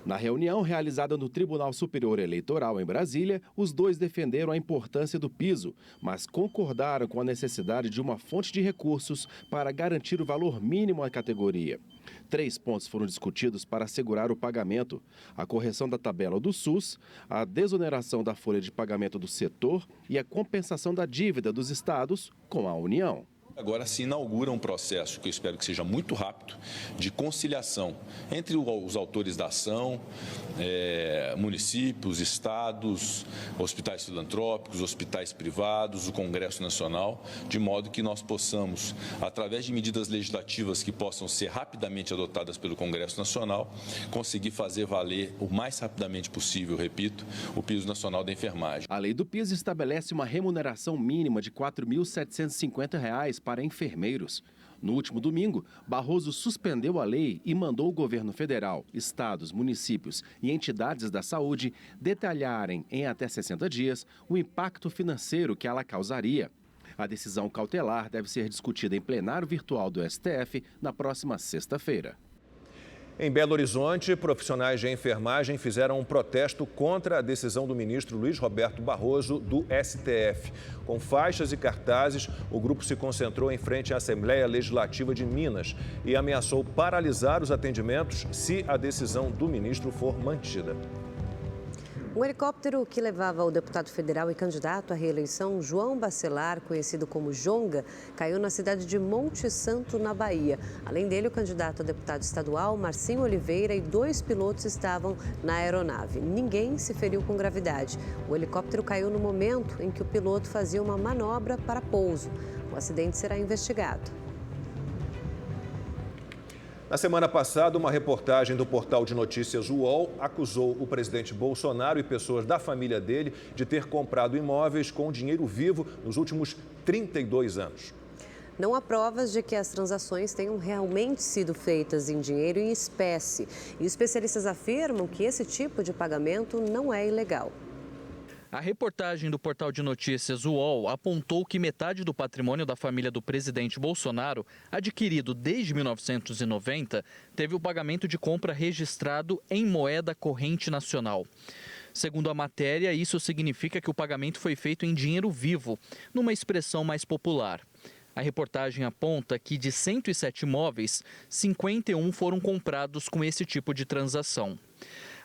Na reunião realizada no Tribunal Superior Eleitoral em Brasília, os dois defenderam a importância do piso, mas concordaram com a necessidade de uma fonte de recursos para garantir o valor mínimo à categoria. 3 pontos foram discutidos para assegurar o pagamento: a correção da tabela do SUS, a desoneração da folha de pagamento do setor e a compensação da dívida dos estados com a União. Agora se inaugura um processo que eu espero que seja muito rápido, de conciliação entre os autores da ação, municípios, estados, hospitais filantrópicos, hospitais privados, o Congresso Nacional, de modo que nós possamos, através de medidas legislativas que possam ser rapidamente adotadas pelo Congresso Nacional, conseguir fazer valer o mais rapidamente possível, repito, o piso nacional da enfermagem. A lei do piso estabelece uma remuneração mínima de R$ 4.750 para enfermeiros. No último domingo, Barroso suspendeu a lei e mandou o governo federal, estados, municípios e entidades da saúde detalharem em até 60 dias o impacto financeiro que ela causaria. A decisão cautelar deve ser discutida em plenário virtual do STF na próxima sexta-feira. Em Belo Horizonte, profissionais de enfermagem fizeram um protesto contra a decisão do ministro Luiz Roberto Barroso, do STF. Com faixas e cartazes, o grupo se concentrou em frente à Assembleia Legislativa de Minas e ameaçou paralisar os atendimentos se a decisão do ministro for mantida. Um helicóptero que levava o deputado federal e candidato à reeleição João Bacelar, conhecido como Jonga, caiu na cidade de Monte Santo, na Bahia. Além dele, o candidato a deputado estadual, Marcinho Oliveira, e 2 pilotos estavam na aeronave. Ninguém se feriu com gravidade. O helicóptero caiu no momento em que o piloto fazia uma manobra para pouso. O acidente será investigado. Na semana passada, uma reportagem do portal de notícias UOL acusou o presidente Bolsonaro e pessoas da família dele de ter comprado imóveis com dinheiro vivo nos últimos 32 anos. Não há provas de que as transações tenham realmente sido feitas em dinheiro em espécie. E especialistas afirmam que esse tipo de pagamento não é ilegal. A reportagem do portal de notícias UOL apontou que metade do patrimônio da família do presidente Bolsonaro, adquirido desde 1990, teve o pagamento de compra registrado em moeda corrente nacional. Segundo a matéria, isso significa que o pagamento foi feito em dinheiro vivo, numa expressão mais popular. A reportagem aponta que de 107 imóveis, 51 foram comprados com esse tipo de transação.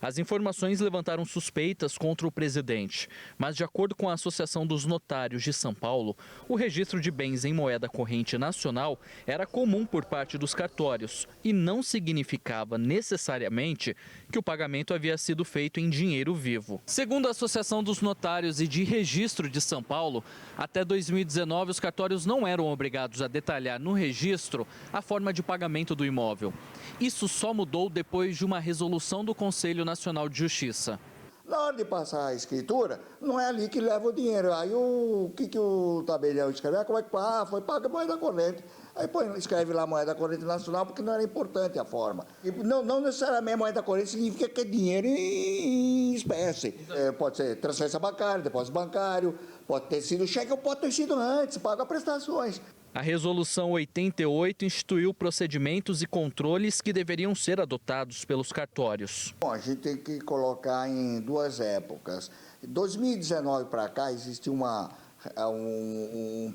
As informações levantaram suspeitas contra o presidente, mas de acordo com a Associação dos Notários de São Paulo, o registro de bens em moeda corrente nacional era comum por parte dos cartórios e não significava necessariamente que o pagamento havia sido feito em dinheiro vivo. Segundo a Associação dos Notários e de Registro de São Paulo, até 2019 os cartórios não eram obrigados a detalhar no registro a forma de pagamento do imóvel. Isso só mudou depois de uma resolução do Conselho Nacional de Justiça. Na hora de passar a escritura, não é ali que leva o dinheiro. Aí o que o tabelião escreve? Como é que foi paga a moeda corrente. Aí escreve lá moeda corrente nacional, porque não era importante a forma. E não necessariamente moeda corrente significa que é dinheiro em espécie. Pode ser transferência bancária, depósito bancário, pode ter sido cheque ou pode ter sido antes, paga prestações. A Resolução 88 instituiu procedimentos e controles que deveriam ser adotados pelos cartórios. Bom, a gente tem que colocar em duas épocas. De 2019 para cá, existe um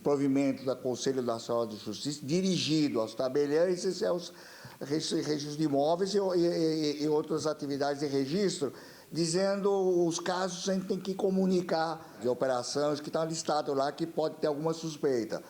provimento do Conselho Nacional de Justiça dirigido aos tabeliães e aos registros de imóveis e outras atividades de registro, dizendo os casos a gente tem que comunicar de operações que estão listados lá que pode ter alguma suspeita.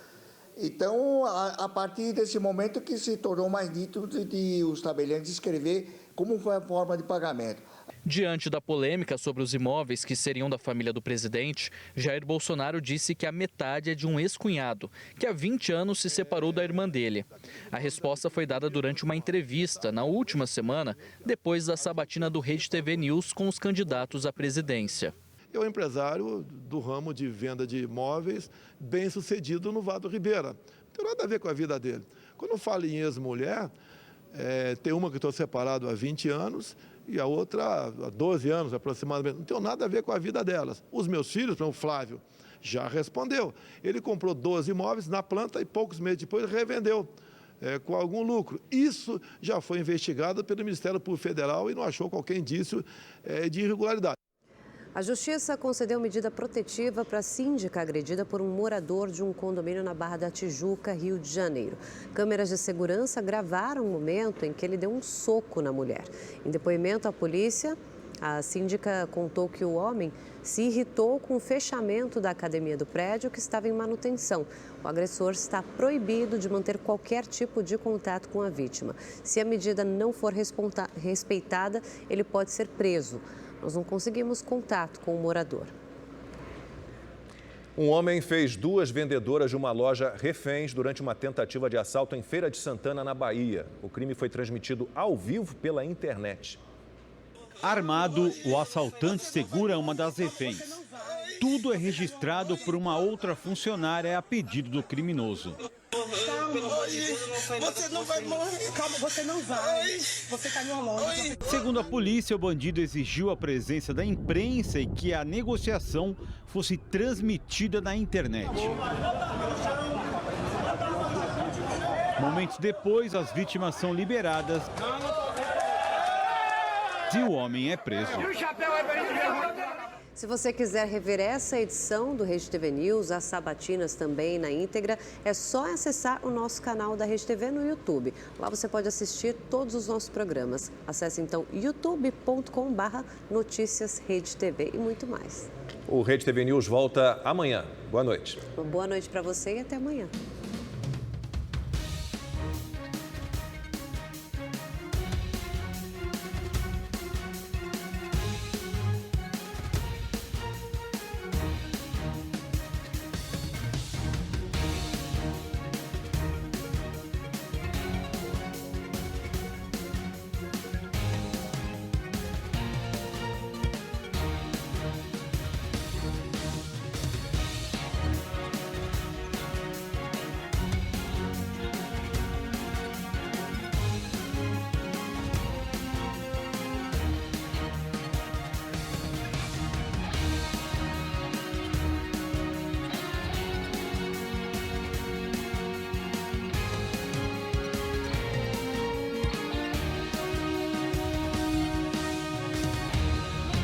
Então, a partir desse momento que se tornou mais nítido de os tabeliões escrever como foi a forma de pagamento. Diante da polêmica sobre os imóveis que seriam da família do presidente, Jair Bolsonaro disse que a metade é de um ex-cunhado, que há 20 anos se separou da irmã dele. A resposta foi dada durante uma entrevista na última semana, depois da sabatina do Rede TV News com os candidatos à presidência. É um empresário do ramo de venda de imóveis, bem sucedido no Vado Ribeira. Não tem nada a ver com a vida dele. Quando eu falo em ex-mulher, tem uma que estou separado há 20 anos e a outra há 12 anos aproximadamente. Não tem nada a ver com a vida delas. Os meus filhos, por exemplo, o Flávio, já respondeu. Ele comprou 12 imóveis na planta e poucos meses depois revendeu com algum lucro. Isso já foi investigado pelo Ministério Público Federal e não achou qualquer indício de irregularidade. A Justiça concedeu medida protetiva para a síndica agredida por um morador de um condomínio na Barra da Tijuca, Rio de Janeiro. Câmeras de segurança gravaram o momento em que ele deu um soco na mulher. Em depoimento à polícia, a síndica contou que o homem se irritou com o fechamento da academia do prédio que estava em manutenção. O agressor está proibido de manter qualquer tipo de contato com a vítima. Se a medida não for respeitada, ele pode ser preso. Nós não conseguimos contato com o morador. Um homem fez 2 vendedoras de uma loja reféns durante uma tentativa de assalto em Feira de Santana, na Bahia. O crime foi transmitido ao vivo pela internet. Armado, o assaltante segura uma das reféns. Tudo é registrado por uma outra funcionária a pedido do criminoso. Você não vai morrer. Calma, você não vai. Você tá em uma loja. Segundo a polícia, o bandido exigiu a presença da imprensa e que a negociação fosse transmitida na internet. Momentos depois, as vítimas são liberadas e o homem é preso. Se você quiser rever essa edição do Rede TV News, as sabatinas também na íntegra, é só acessar o nosso canal da Rede TV no YouTube. Lá você pode assistir todos os nossos programas. Acesse então youtube.com/Notícias Rede TV e muito mais. O Rede TV News volta amanhã. Boa noite. Uma boa noite para você e até amanhã.